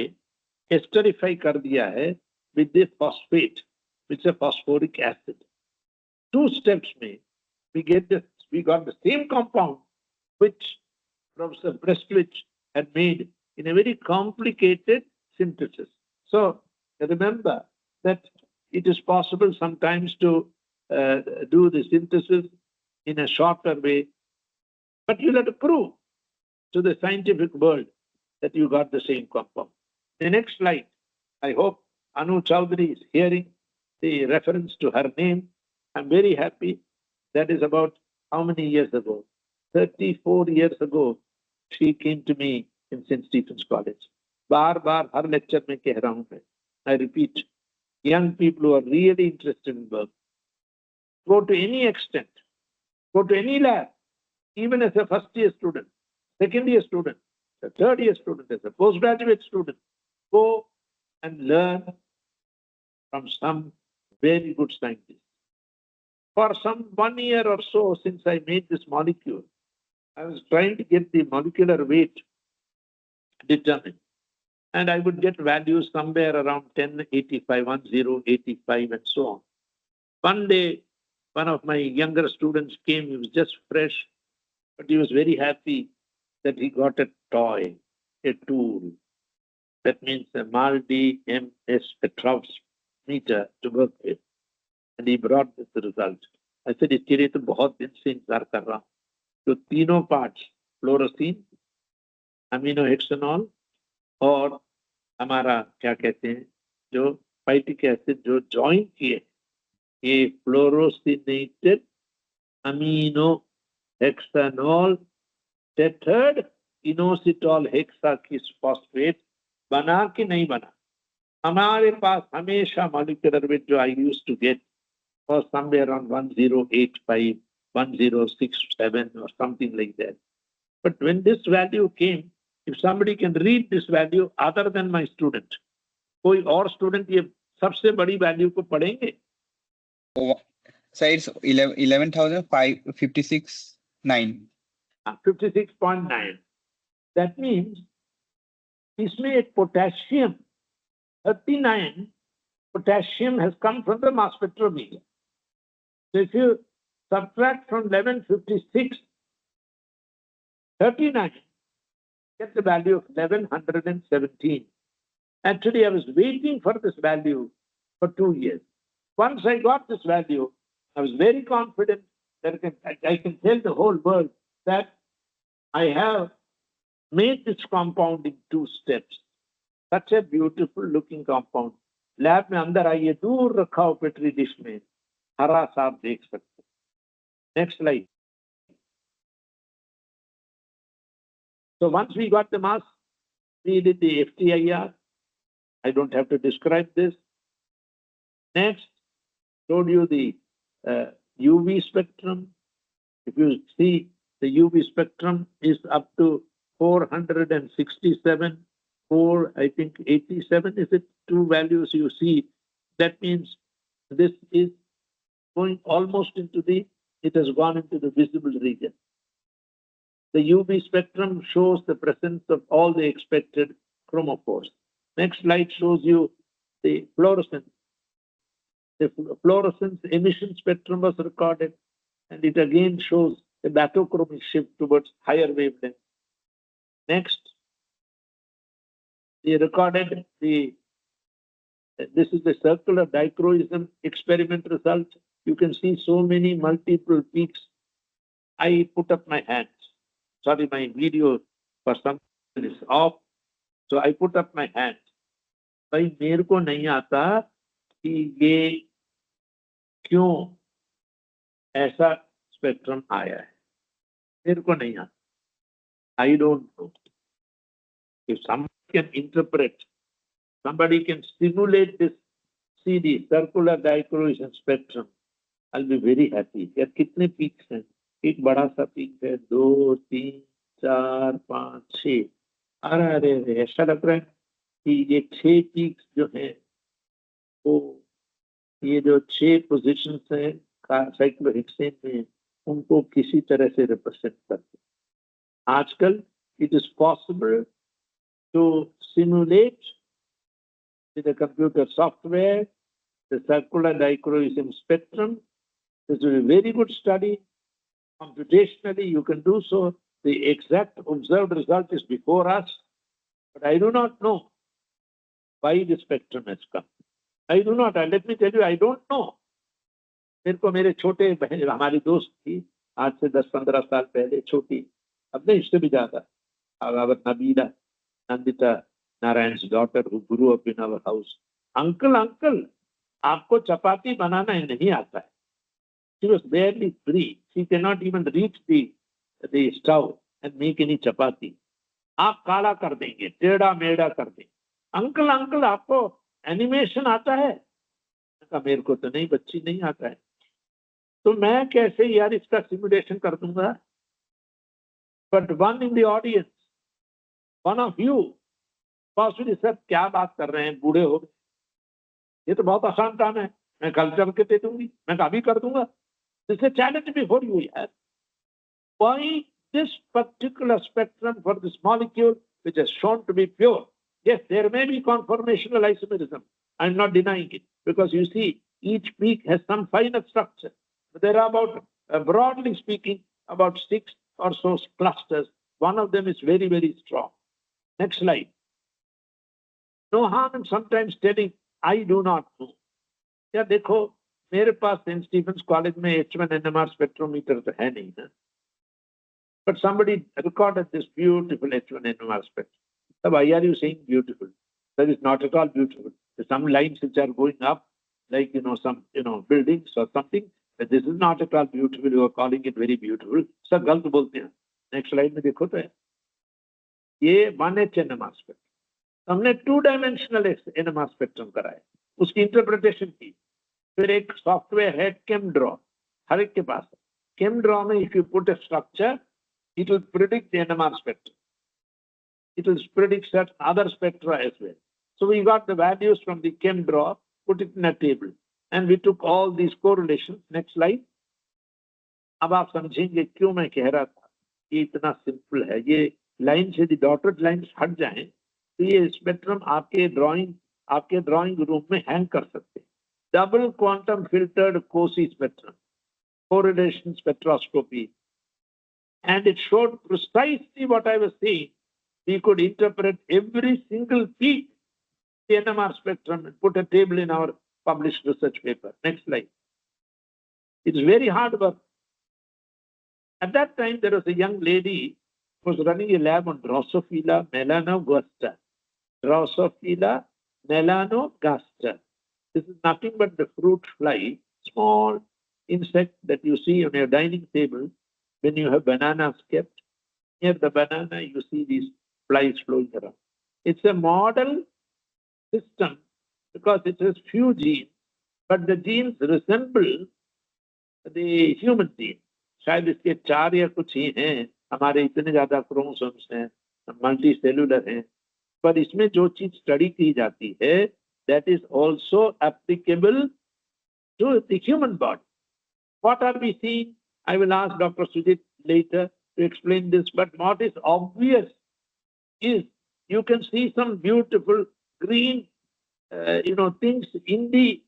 [SPEAKER 2] एस्टरिफाई कर दिया है with the phosphate which is phosphoric acid. 2 steps में we got the same compound which Professor Prestwich had made in a very complicated synthesis. So remember that it is possible sometimes to do the synthesis in a shorter way, but you'll have to prove to the scientific world that you got the same compound. The next slide, I hope Anu Chowdhury is hearing the reference to her name. I'm very happy. That is about how many years ago? 34 years ago, she came to me in St. Stephen's College. Bar her lecture में कह रहा हूं मैं. I repeat, young people who are really interested in work, go to any extent, go to any lab, even as a first year student, second year student, a third year student, as a postgraduate student, go and learn from some very good scientists. For some 1 year or so since I made this molecule, I was trying to get the molecular weight determine. And I would get values somewhere around 1085, 1085, and so on. One day, one of my younger students came, he was just fresh, but he was very happy that he got a toy, a tool. That means a Maldi MS Petrov's meter to work with. And he brought this result. I said, इसके लिए तो बहुत दिन से इंतजार कर रहा हूँ. तो तीनों parts, फ्लोरोसिन, aminohexanol और हमारा क्या कहते हैं जो फाइटिक एसिड जो ज्वाइन किए ये फ्लोरोसिनेटेड aminohexanol tethered inositol hexa की फॉस्फेट बना कि नहीं बना. हमारे पास हमेशा molecular weight जो I used to get was somewhere around 1085, 1067 or something like that. But when this value came, if somebody can read this value other than my student, कोई और student ये सबसे बड़ी value को पढ़ेंगे?
[SPEAKER 3] So it's 11,556.9.
[SPEAKER 2] 56.9. That means इसमें एक potassium 39 potassium has come from the mass spectrometer. So if you subtract from 1156 39, get the value of 1117. Actually, I was waiting for this value for 2 years. Once I got this value, I was very confident that I can tell the whole world that I have made this compound in 2 steps. Such a beautiful looking compound. Lab में अंदर आइए, दूर रखा हो petri dish में, हरा सा आप देख सकते. Next slide. So once we got the mass, we did the FTIR. I don't have to describe this. Next, showed you the UV spectrum. If you see, the UV spectrum is up to 467, 87, is it? 2 values you see. That means this is going almost into it has gone into the visible region. The UV spectrum shows the presence of all the expected chromophores. Next slide shows you the fluorescence. The fluorescence emission spectrum was recorded, and it again shows the bathochromic shift towards higher wavelength. Next, they recorded this is the circular dichroism experiment result. You can see so many multiple peaks. I put up my hands. Sorry, my video for some is off. So I put up my hands. भाई मेरे को नहीं आता कि ये क्यों ऐसा spectrum आया है. मेरे को नहीं आता. I don't know. If somebody can interpret, somebody can stimulate this CD, circular dichroism spectrum, I'll be very happy. यार कितने peaks हैं? एक बड़ा सा peak है, 2, 3, 4, 5, 6. अरे ऐसा लग रहा है कि ये 6 peaks जो हैं, वो ये जो 6 positions हैं साइक्लोहेक्सेन में, उनको किसी तरह से represent करते. आजकल it is possible to simulate with the computer software the circular dichroism spectrum. This is a very good study. Computationally, you can do so. The exact observed result is before us, but I do not know why the spectrum has come. I do not. Let me tell you, I don't know. मेरे को मेरे छोटे बहन हमारी दोस्त थी आज से 10-15 साल पहले, छोटी, अब नहीं इससे भी ज्यादा, our Nabila Nandita Narayan's daughter who grew up in our house. Uncle, आपको चपाती बनाना नहीं आता है. She was barely 3. She cannot even reach the stove and make any chapati. आप काला कर देंगे, टेढ़ा मेढ़ा कर देंगे. अंकल आपको एनिमेशन आता है? मेरे को तो नहीं, बच्ची नहीं आता है. तो मैं कैसे यार इसका सिमुलेशन कर दूंगा? But one in the audience, one of you, possibly sir क्या बात कर रहे हैं, बूढ़े हो गए, ये तो बहुत आसान काम है, मैं कल चल के दे दूंगी, मैं अभी कर दूंगा. This is a challenge before you, yaar. Why this particular spectrum for this molecule which has shown to be pure. Yes, there may be conformational isomerism. I'm not denying it, because you see, each peak has some finer structure. But there are about, broadly speaking, about 6 or so clusters. One of them is very, very strong. Next slide. No harm in sometimes telling, I do not know. Yeah, देखो, मेरे पास Saint Stephen's college में H1 NMR spectrometer तो है नहीं ना. But somebody recorded this beautiful H1 NMR spectrum. So why are you saying beautiful? That is not at all beautiful. There's some lines which are going up, like some buildings or something. But this is not at all beautiful. You are calling it very beautiful. सब गलत बोलते हैं. Next slide में देखो तो है. ये 1H NMR spectrum. हमने 2-dimensional NMR spectrum कराया. उसकी इंटरप्रिटेशन की. फिर एक सॉफ्टवेयर है ChemDraw. हर एक के पास है. ChemDraw में if you put a structure, it will predict the NMR spectrum. It will predict certain other spectra as well. So we got the values from the ChemDraw, put it in a table, and we took all these correlations. Next slide. अब आप समझेंगे क्यों मैं कह रहा था ये इतना सिंपल है. ये लाइन से डॉटेड लाइंस हट जाएं तो ये स्पेक्ट्रम आपके ड्राइंग रूम में हैंग कर सकते हैं. Double quantum filtered Kosi spectrum, correlation spectroscopy, and it showed precisely what I was saying. We could interpret every single peak in the NMR spectrum and put a table in our published research paper. Next slide. It's very hard work. At that time, there was a young lady who was running a lab on Drosophila melanogaster. Drosophila melanogaster. This is nothing but the fruit fly, small insect that you see on your dining table when you have bananas kept. Near the banana, you see these flies flowing around. It's a model system because it has few genes, but the genes resemble the human gene. शायद इसके 4 या कुछ ही हैं. हमारे इतने ज्यादा chromosomes हैं, multi cellular हैं, पर इसमें जो चीज स्टडी की जाती है that is also applicable to the human body. What are we seeing? I will ask Dr. Sujit later to explain this, but what is obvious is you can see some beautiful green things in the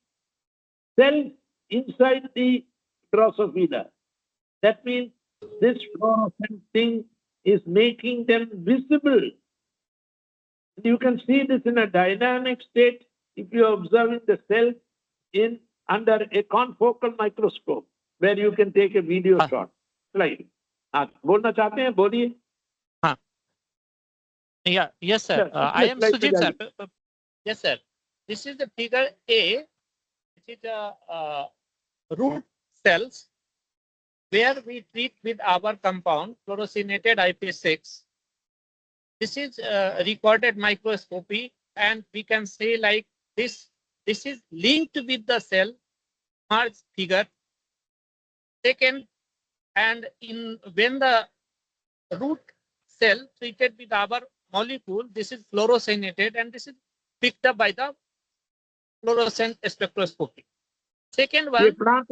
[SPEAKER 2] cells inside the Drosophila. That means this fluorescent thing is making them visible. You can see this in a dynamic state if you are observing the cell under a confocal microscope, where you can take a video shot. Slide. बोलना चाहते हैं, बोलिए.
[SPEAKER 4] Yeah, yes, sir. I am Sujit, sir. Yes, sir. This is the figure A. This is the root cells where we treat with our compound fluoresceinated IP6. This is recorded microscopy, and we can say like this. This is linked with the cell merge figure. Second, and when the root cell treated with our molecule, this is fluoresceinated, and this is picked up by the fluorescent spectroscopy. Second one,
[SPEAKER 2] plant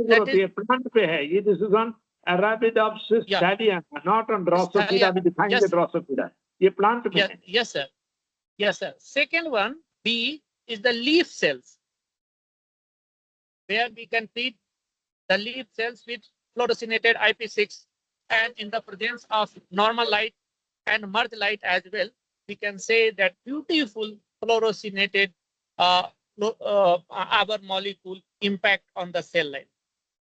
[SPEAKER 2] पे है. This is on Arabidopsis thaliana, not on Drosophila. We define the Drosophila. ये plant पे है.
[SPEAKER 4] Yes, sir. Yes, sir. Second one, B, is the leaf cells, where we can treat the leaf cells with fluoresceinated IP6, and in the presence of normal light and merged light as well, we can say that beautiful fluoresceinated our molecule impact on the cell line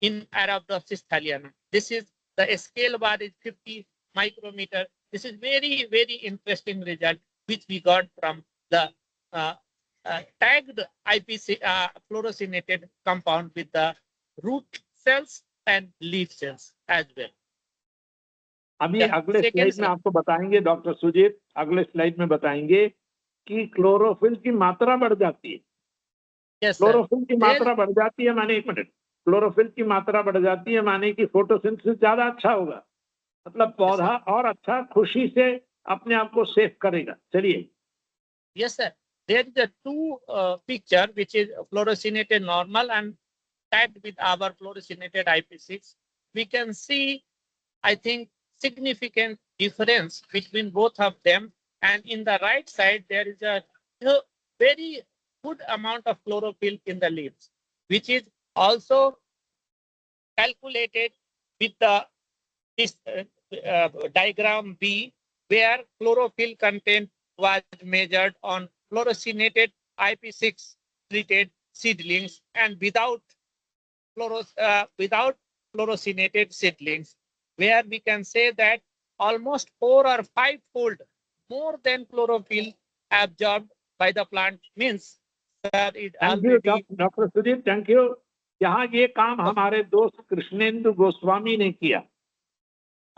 [SPEAKER 4] in Arabidopsis thaliana. This is the scale bar is 50 micrometer. This is very, very interesting result which we got from the tagged IPC fluoresceinated compound with the root cells and leaf cells as well.
[SPEAKER 2] अभी अगले slide में आपको बताएंगे doctor Sujit, अगले slide में बताएंगे कि chlorophyll की मात्रा बढ़ जाती है. क्लोरोफिल की मात्रा बढ़ जाती है माने, एक मिनट, क्लोरोफिल की मात्रा बढ़ जाती है माने कि फोटोसिंथेसिस ज्यादा अच्छा होगा, मतलब पौधा और अच्छा खुशी से अपने आप को सेव करेगा. चलिए.
[SPEAKER 4] Yes, sir. There is a two picture which is fluoresceinated normal and tagged with our fluoresceinated IP6. We can see, I think, significant difference between both of them and in the right side there is a very good amount of chlorophyll in the leaves, which is also calculated with the this diagram B, where chlorophyll content was measured on fluoresceinated IP6 treated seedlings and without fluoresceinated seedlings, where we can say that almost 4 or 5 fold more than chlorophyll absorbed by the plant, means that it already.
[SPEAKER 2] Doctor Sudip, thank you. यहाँ ये काम हमारे दोस्त कृष्णेंदु गोस्वामी ने किया।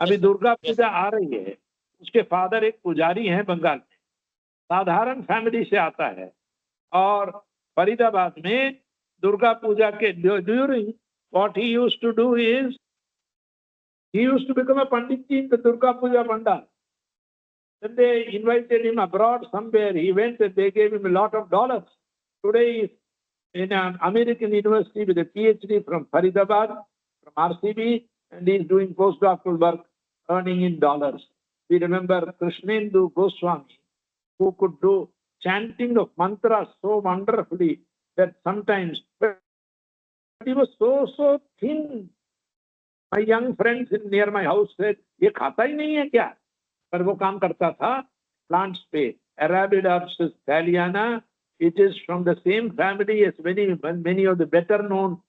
[SPEAKER 2] अभी दुर्गा पूजा आ रही है, उसके फादर एक पुजारी हैं बंगाल में, साधारण फैमिली से आता है, और फरीदाबाद में दुर्गा पूजा के during what he used to do is he used to become a pandit in the Durga Puja Pandal. Then they invited him abroad somewhere. He went and they gave him a lot of dollars. Today he's in an American University with a PhD from Faridabad, from RCB, and he's doing postdoctoral work, earning in dollars. We remember Krishnendu Goswami, who could do chanting of mantras so wonderfully that sometimes, but he was so thin. My young friends near my house said, "ये खाता ही नहीं है क्या?" पर वो काम करता था plants पे. Arabidopsis thaliana. It is from the same family as many of the better known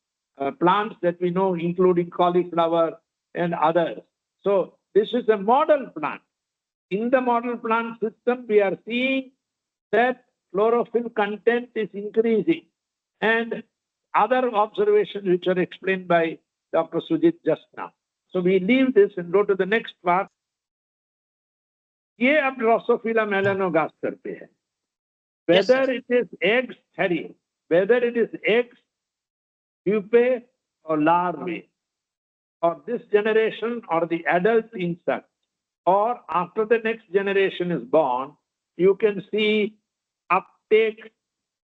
[SPEAKER 2] plants that we know, including cauliflower and others. So this is a model plant. In the model plant system, we are seeing that chlorophyll content is increasing, and other observations which are explained by Dr. Sujit just now. So we leave this and go to the next part. ये अब Drosophila melanogaster पे है. Whether it is eggs, Harry, whether it is eggs, pupae or larvae, or this generation or the adult insect, or after the next generation is born, you can see uptake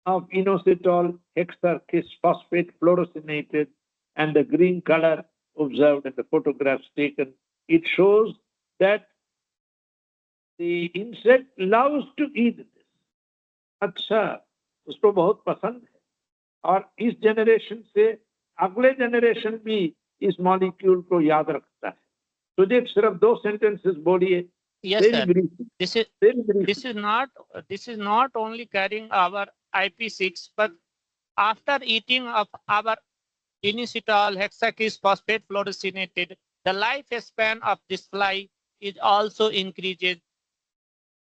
[SPEAKER 2] of inositol hexaphosphate fluoresceinated, and the green color observed in the photographs taken. It shows that the insect loves to eat this. अच्छा, उसको बहुत पसंद है, और इस generation से अगले generation भी इस मॉलिक्यूल को याद रखता है। तो जी सिर्फ 2 सेंटेंसेस बोलिए।
[SPEAKER 4] Yes, sir. This is not only carrying our IP6, but after eating of our inositol hexaphosphate fluoresceinated, the lifespan of this fly is also increases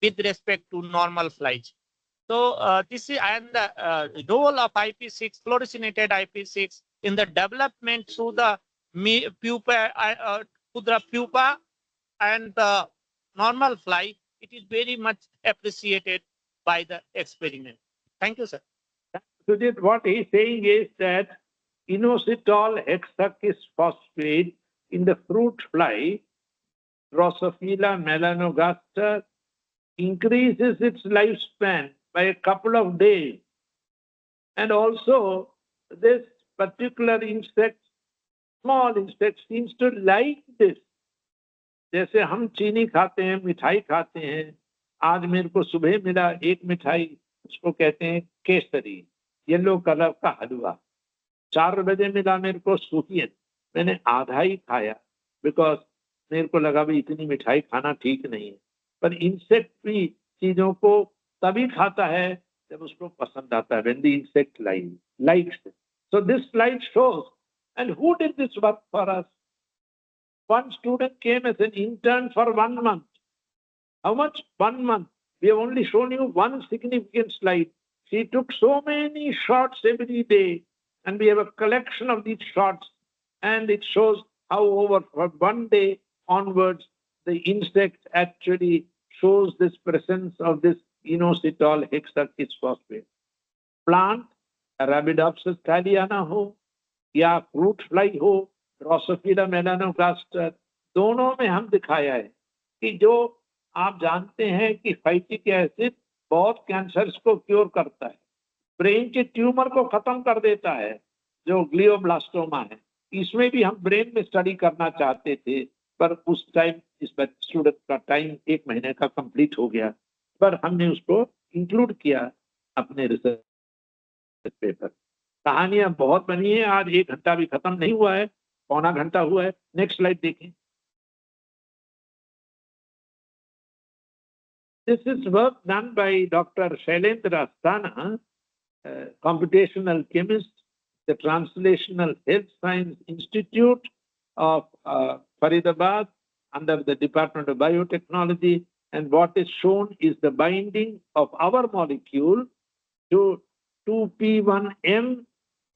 [SPEAKER 4] with respect to normal flies. So this is and the role of IP6, fluoresceinated IP6 in the development through the pupa and the normal fly, it is very much appreciated by the experiment. Thank you, sir.
[SPEAKER 2] Sujit, what he is saying is that inositol hexaphosphate in the fruit fly, Drosophila melanogaster, increases its lifespan by a couple of days. And also, this particular insect, small insect, seems to like this. जैसे हम चीनी खाते हैं, मिठाई खाते हैं, आज मेरे को सुबह मिला एक मिठाई, उसको कहते हैं केसरी, येलो कलर का हलवा। 4 बजे मिला मेरे को सुहियन, मैंने आधा ही खाया, बिकॉज मेरे को लगा भी इतनी मिठाई खाना ठीक नहीं है। पर इंसेक्ट भी चीजों को तभी खाता है जब उसको पसंद आता है, when the insect likes it. So this slide shows, and who did this work for us? One student came as an intern for 1 month. How much? 1 month. We have only shown you one significant slide. She took so many shots every day, and we have a collection of these shots, and it shows how over from 1 day onwards, the insect actually shows this presence of this inositol hexaphosphate. Plant, Arabidopsis thaliana हो या fruit fly हो, Drosophila melanogaster, दोनों में हम दिखाया है कि जो आप जानते हैं कि फाइटिक एसिड बहुत कैंसर्स को क्योर करता है, ब्रेन के ट्यूमर को खत्म कर देता है जो ग्लियोब्लास्टोमा है। इसमें भी हम ब्रेन में स्टडी करना चाहते थे, पर उस टाइम इस स्टूडेंट का टाइम 1 महीने का कंप्लीट हो गया, पर हमने उसको इंक्लूड किया अपने रिसर्च पेपर। कहानियां बहुत बनी है, आज 1 घंटा भी खत्म नहीं हुआ है, पौना घंटा हुआ है। नेक्स्ट स्लाइड देखें। This is work done by Dr. Shailendra Asthana, computational chemist, the Translational Health Science Institute of Faridabad under the Department of Biotechnology. And what is shown is the binding of our molecule to 2p1M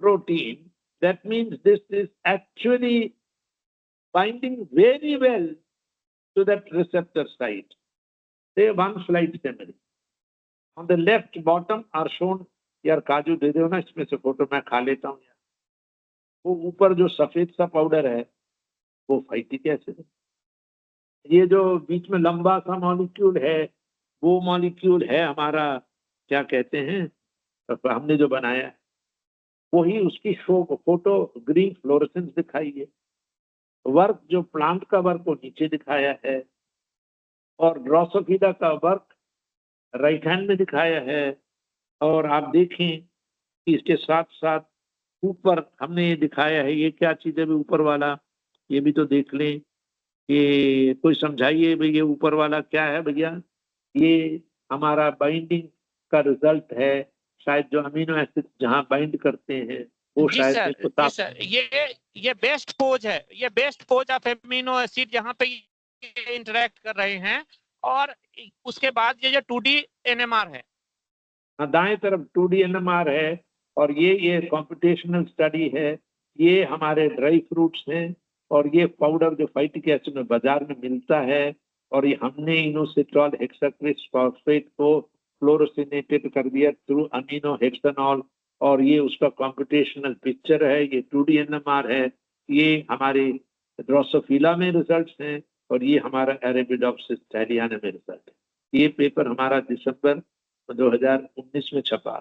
[SPEAKER 2] protein. That means this is actually binding very well to that receptor site. Say one slide summary. On the left bottom are shown, यार काजू दे दो ना, इसमें से photo मैं खा लेता हूँ यार। वो ऊपर जो सफेद सा पाउडर है वो फाइटिक एसिड है। ये जो बीच में लंबा सा मॉलिक्यूल है वो मॉलिक्यूल है हमारा, क्या कहते हैं, हमने जो बनाया है वही उसकी फोटो ग्रीन फ्लोरेसेंस दिखाई है। वर्क जो प्लांट का वर्क वो नीचे दिखाया है और ड्रोसोफिला का वर्क राइट हैंड में दिखाया है। और आप देखें कि इसके साथ साथ ऊपर हमने ये दिखाया है, ये क्या चीज है ऊपर वाला, ये भी तो देख लें। ये कोई समझाइए भाई, ये ऊपर वाला क्या है भैया? ये हमारा बाइंडिंग का रिजल्ट है, शायद जो अमीनो एसिड जहां बाइंड करते हैं वो
[SPEAKER 4] जी
[SPEAKER 2] शायद
[SPEAKER 4] सर, जी सर, ये बेस्ट पोज है, ये best pose of amino acid जहां पे इंटरेक्ट कर रहे हैं। और उसके बाद ये जो 2D NMR है,
[SPEAKER 2] दाएं तरफ 2D NMR है और ये कॉम्पिटिशनल स्टडी है। ये हमारे ड्राई फ्रूट्स हैं और ये पाउडर जो फाइटिक एसिड में बाजार में मिलता है और ये हमने इनोसिट्रॉल हेक्साक्रिस फॉस्फेट को फ्लोरोसिनेटेड कर दिया थ्रू अमीनो हेक्सानॉल और ये उसका कॉम्पिटिशनल पिक्चर है। ये 2D NMR है। ये हमारे ड्रोसोफिला में रिजल्ट्स हैं और ये हमारा अरेबिडोप्सिस थैलियाना में रिजल्ट है। ये पेपर हमारा दिसंबर 2019 में छपा।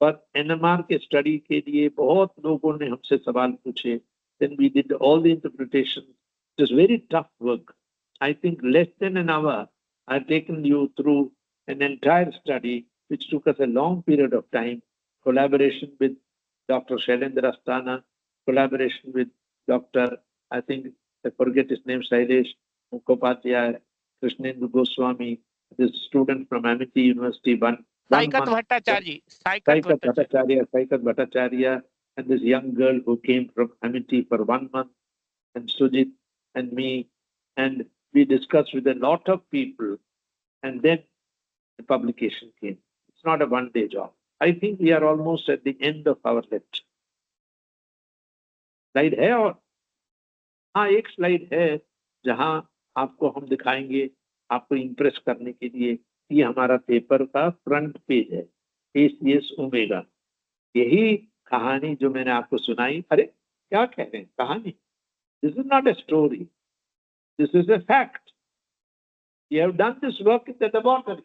[SPEAKER 2] पर NMR के स्टडी के लिए बहुत लोगों ने हमसे सवाल पूछे। Then we did all the interpretation. It was very tough work. I think less than an hour I've taken you through an entire study which took us a long period of time. Collaboration with Dr. Shailendra Asthana, collaboration with Dr. I think I forget his name, Sailesh Mukhopadhyay, Krishnendu Goswami, this student from Amity University,
[SPEAKER 4] Saikat
[SPEAKER 2] Bhattacharya, and this young girl who came from Amity for 1 month, and Sujit and me, and we discussed with a lot of people, and then the publication came. It's not a one-day job. I think we are almost at the end of our lecture. Slide है और हाँ एक slide है जहां आपको हम दिखाएंगे, आपको इम्प्रेस करने के लिए। ये हमारा पेपर का फ्रंट पेज है, ACS ओमेगा। यही कहानी जो मैंने आपको सुनाई, अरे क्या कह रहे हैं कहानी, this is not a story, this is a fact. We have done this work in the laboratory.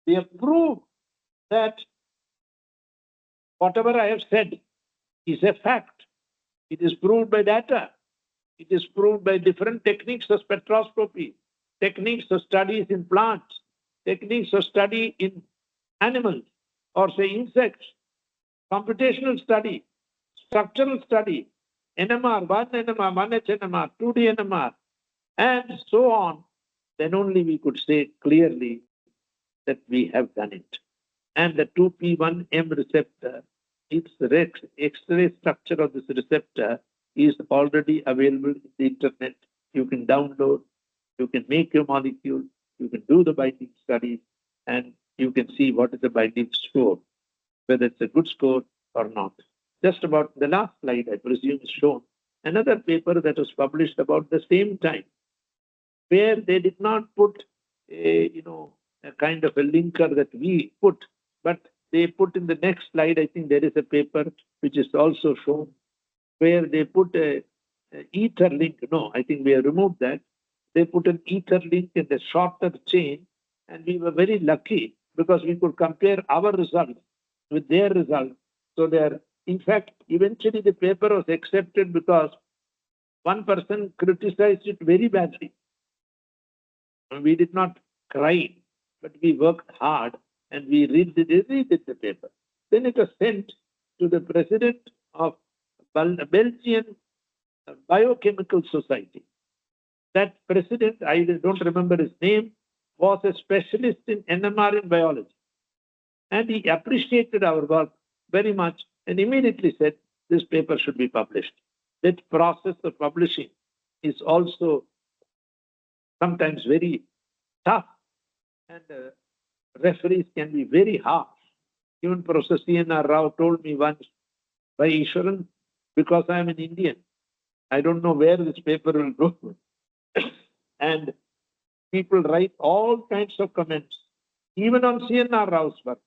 [SPEAKER 2] We have proved that whatever I have said is a fact. It is proved by data. It is proved by different techniques of spectroscopy, techniques of studies in plants, techniques of study in animals or say insects, computational study, structural study, NMR, 1 NMR, 1H NMR, 2D NMR, and so on. Then only we could say clearly that we have done it. And the 2p1M receptor, its X-ray structure of this receptor is already available in the internet. You can download, you can make your molecule, you can do the binding studies, and you can see what is the binding score, whether it's a good score or not. Just about the last slide, I presume, is shown another paper that was published about the same time, where they did not put a kind of a linker that we put, but they put in the next slide, I think there is a paper which is also shown, where they put a ether link. No, I think we have removed that. They put an ether link in the shorter chain, and we were very lucky because we could compare our results with their results. So in fact, eventually the paper was accepted because one person criticized it very badly. We did not cry but we worked hard and we redid the paper. Then it was sent to the president of Belgian Biochemical Society. That president, I don't remember his name, was a specialist in NMR in biology. And he appreciated our work very much and immediately said, this paper should be published. That process of publishing is also sometimes very tough, and referees can be very harsh. Even Professor C.N.R. Rao told me once, by Eswaran, because I am an Indian, I don't know where this paper will go. And people write all kinds of comments, even on C.N.R. Rao's work.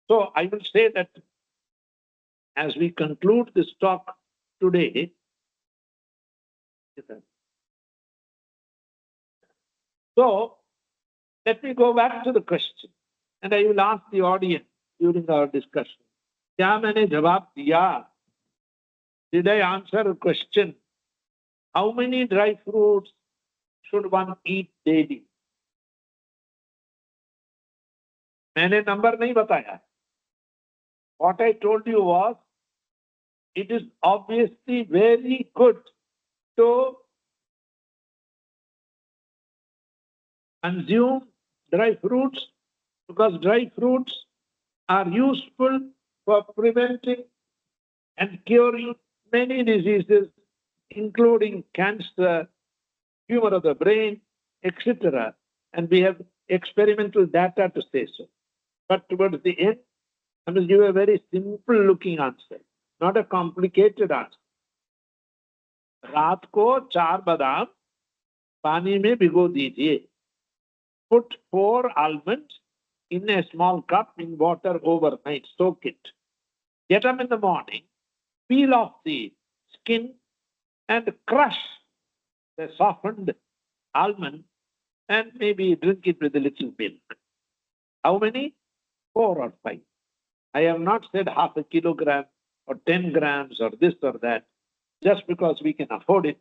[SPEAKER 2] So I will say that as we conclude this talk today, so let me go back to the question, and I will ask the audience during our discussion. क्या मैंने जवाब दिया? Did I answer a question? How many dry fruits should one eat daily? मैंने number नहीं बताया. What I told you was, it is obviously very good to consume dry fruits because dry fruits are useful for preventing and curing many diseases, including cancer, tumor of the brain, etc. And we have experimental data to say so. But towards the end, I will give a very simple looking answer, not a complicated answer. रात को 4 बादाम पानी में भिगो दीजिए. Put 4 almonds in a small cup in water overnight. Soak it. Get up in the morning, peel off the skin and crush the softened almond and maybe drink it with a little milk. How many? 4 or 5. I have not said half a kilogram or 10 grams or this or that. Just because we can afford it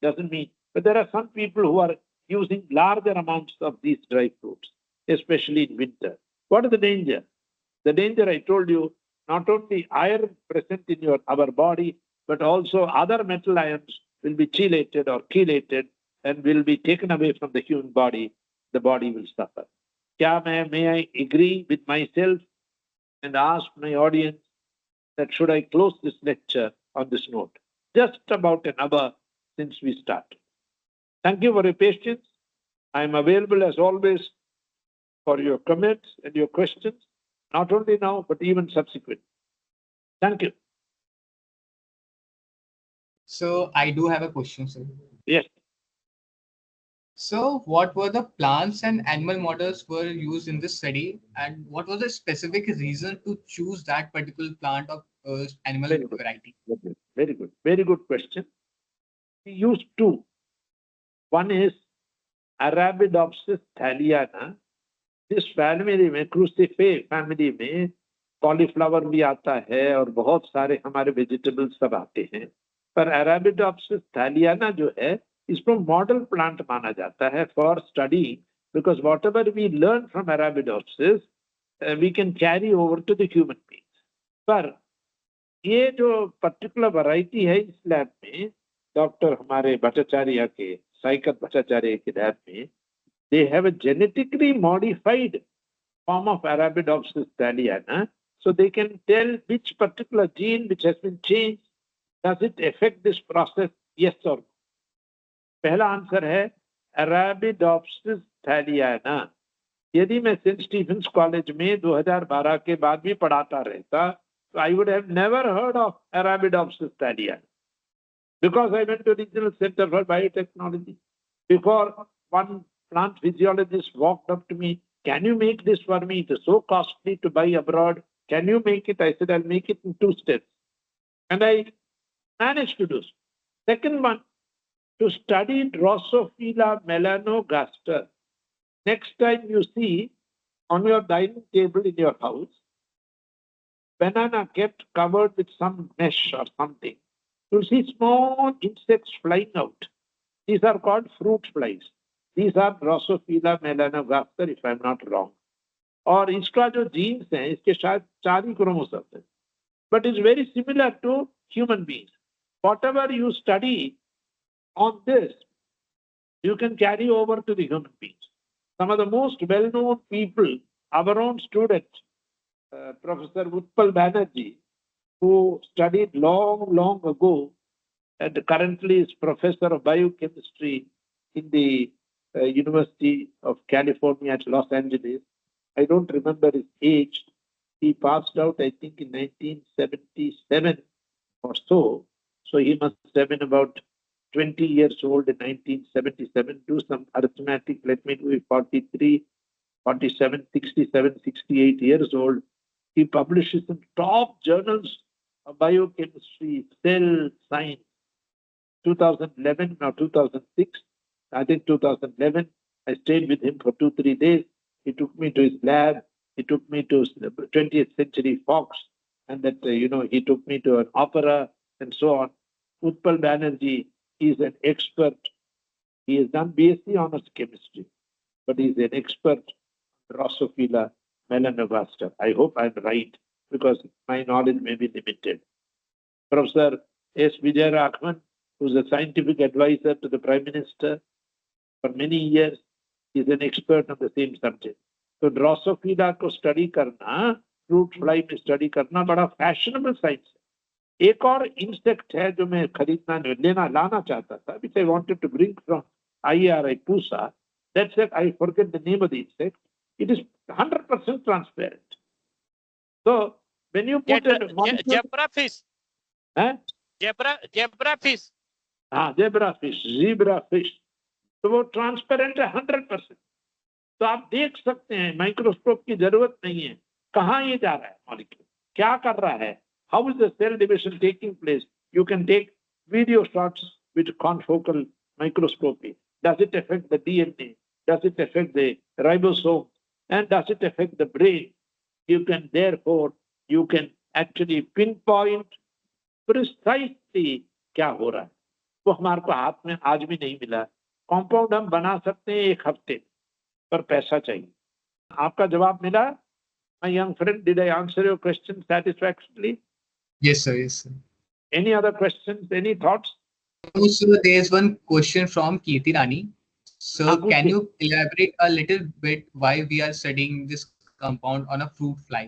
[SPEAKER 2] doesn't mean. But there are some people who are using larger amounts of these dry fruits, especially in winter. What is the danger? The danger, I told you, not only iron present in our body, but also other metal ions will be chelated or chelated and will be taken away from the human body. The body will suffer. May I agree with myself and ask my audience that should I close this lecture on this note? Just about an hour since we started. Thank you for your patience. I am available as always for your comments and your questions, not only now, but even subsequent. Thank you.
[SPEAKER 1] So I do have a question, sir.
[SPEAKER 2] Yes.
[SPEAKER 1] So what were the plants and animal models were used in this study, and what was the specific reason to choose that particular plant or animal variety?
[SPEAKER 2] Very good. Very good question. We used 2. One is Arabidopsis thaliana. This family में cruciferous family में cauliflower भी आता है और बहुत सारे हमारे vegetables सब आते हैं. पर Arabidopsis thaliana जो है इसको model plant माना जाता है for study, because whatever we learn from Arabidopsis we can carry over to the human beings. पर ये जो particular variety है इस lab में डॉक्टर हमारे भट्टाचार्य के साइकत भट्टाचार्य के लैब में, they have a genetically modified form of Arabidopsis thaliana, so they can tell which particular gene which has been changed, does it affect this process, yes or no. पहला answer है Arabidopsis thaliana. यदि मैं Saint Stephen's college में 2012 के बाद भी पढ़ाता रहता, so I would have never heard of Arabidopsis thaliana. Because I went to Regional Center for Biotechnology. Before, one plant physiologist walked up to me, can you make this for me? It is so costly to buy abroad. Can you make it? I said, I'll make it in 2 steps. And I managed to do so. Second one, to study Drosophila melanogaster. Next time you see on your dining table in your house, banana kept covered with some mesh or something, you'll see small insects flying out. These are called fruit flies. These are Drosophila melanogaster, if I'm not wrong. और इसका जो jeans है इसके शायद 4 ही chromosomes हैं, but it's very similar to human beings. Whatever you study on this, you can carry over to the human beings. Some of the most well-known people, our own student, Professor Utpal Banerjee, who studied long ago and currently is Professor of Biochemistry in the University of California at Los Angeles. I don't remember his age. He passed out, I think, in 1977 or so. So he must have been about 20 years old in 1977. Do some arithmetic. Let me do it. 43, 47, 67, 68 years old. He publishes in top journals of biochemistry, cell science. 2011 or 2006, I think 2011, I stayed with him for 2-3 days. He took me to his lab. He took me to 20th Century Fox, and that, he took me to an opera and so on. Utpal Banerjee is an expert. He has done BSc Honours Chemistry, but he's an expert Drosophila melanogaster. I hope I'm right, because my knowledge may be limited. Professor S. Vijayaraghavan, who's a scientific advisor to the Prime Minister for many years, is an expert on the same subject. So Drosophila को study करना, fruit fly में study करना बड़ा fashionable science है. एक और insect है जो मैं लाना चाहता था, which I wanted to bring from IRI Pusa. That's it. I forget the name of the insect. It is 100% transparent. So when you put
[SPEAKER 4] zebra fish. Zebra fish.
[SPEAKER 2] Zebra fish. तो वो transparent है 100%. तो आप देख सकते हैं, microscope की जरूरत नहीं है. कहाँ ये जा रहा है मॉलिक्यूल, क्या कर रहा है, how is the cell division taking place. You can take video shots with confocal microscopy. Does it affect the DNA, does it affect the ribosome, and does it affect the brain. You can therefore you can actually pinpoint precisely क्या हो रहा है. वो हमारे को हाथ में आज भी नहीं मिला. कंपाउंड हम बना सकते हैं 1 हफ्ते, पर पैसा चाहिए. आपका जवाब मिला? My young friend, did I answer your question satisfactorily?
[SPEAKER 1] Yes, sir. Yes, sir.
[SPEAKER 2] Any other questions? Any thoughts?
[SPEAKER 1] So there's one question from Kirti Rani. So can you elaborate a little bit why we are studying this compound on a fruit fly?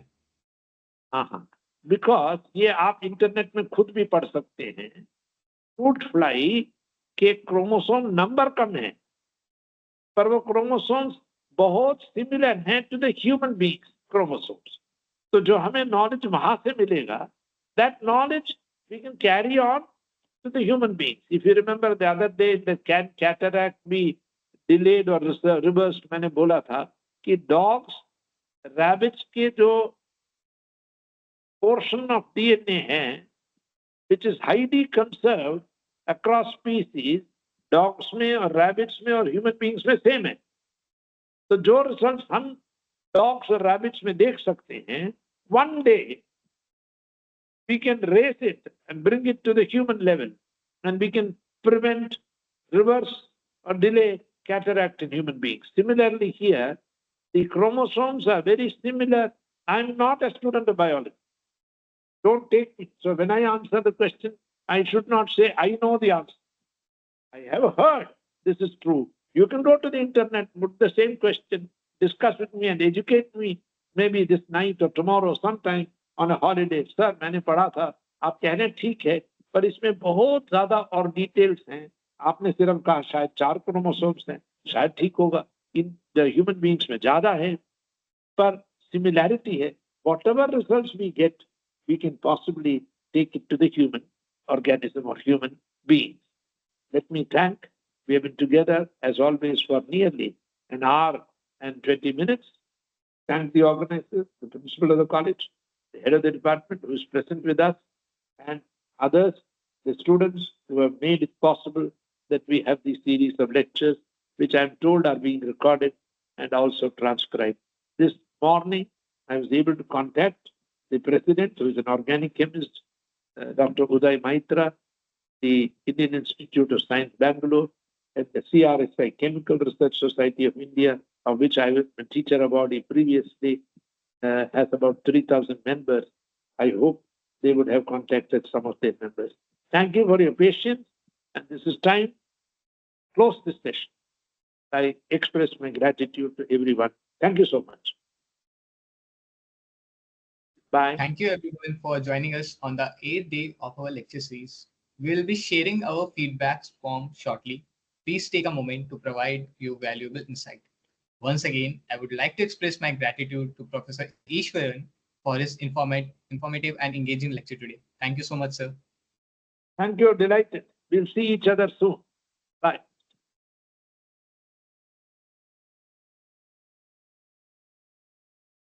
[SPEAKER 2] Because ये आप internet में खुद भी पढ़ सकते हैं. Fruit fly के chromosome number कम है, पर वो क्रोमोसोम्स बहुत सिमिलर हैं to the human beings chromosomes. तो जो हमें नॉलेज वहां से मिलेगा, that knowledge we can carry on to the human beings. If you remember the other day the cataract be delayed और रिवर्स्ड, मैंने बोला था कि डॉग्स, रैबिट्स के जो पोर्शन ऑफ डीएनए है which is highly conserved across species, dogs में और rabbits में और human beings में same है. तो जो रिजल्ट हम dogs और rabbits में देख सकते हैं, one day we can raise it and bring it to the human level, and we can prevent, reverse or delay cataract in human beings. Similarly here, the chromosomes are very similar. I'm not a student of biology. Don't take it. So when I answer the question, I should not say I know the answer. I have heard this is true. You can go to the internet, put the same question, discuss with me and educate me maybe this night or tomorrow sometime on a holiday. Sir, मैंने पढ़ा था, आप कह रहे हैं ठीक है, पर इसमें बहुत ज्यादा और डिटेल्स हैं. आपने सिर्फ कहा शायद 4 क्रोमोसोम्स हैं, शायद ठीक होगा. इन ह्यूमन बीइंग्स में ज्यादा है, पर सिमिलैरिटी है. Whatever results we get, we can possibly take it to the human organism or human beings. Let me thank. We have been together as always for nearly an hour and 20 minutes. Thank the organizers, the principal of the college, the head of the department who is present with us, and others, the students who have made it possible that we have these series of lectures, which I am told are being recorded and also transcribed. This morning, I was able to contact the president, who is an organic chemist, Dr. Uday Maitra, the Indian Institute of Science, Bangalore, at the CRSI, Chemical Research Society of India, of which I was a teacher awardee previously, has about 3,000 members. I hope they would have contacted some of their members. Thank you for your patience. And this is time to close this session. I express my gratitude to everyone. Thank you so much. Bye.
[SPEAKER 1] Thank you everyone for joining us on the 8th day of our lecture series. We will be sharing our feedback form shortly. Please take a moment to provide your valuable insight. Once again, I would like to express my gratitude to Professor Eswaran for his informative and engaging lecture today. Thank you so much, sir.
[SPEAKER 2] Thank you. Delighted. We'll see each other soon.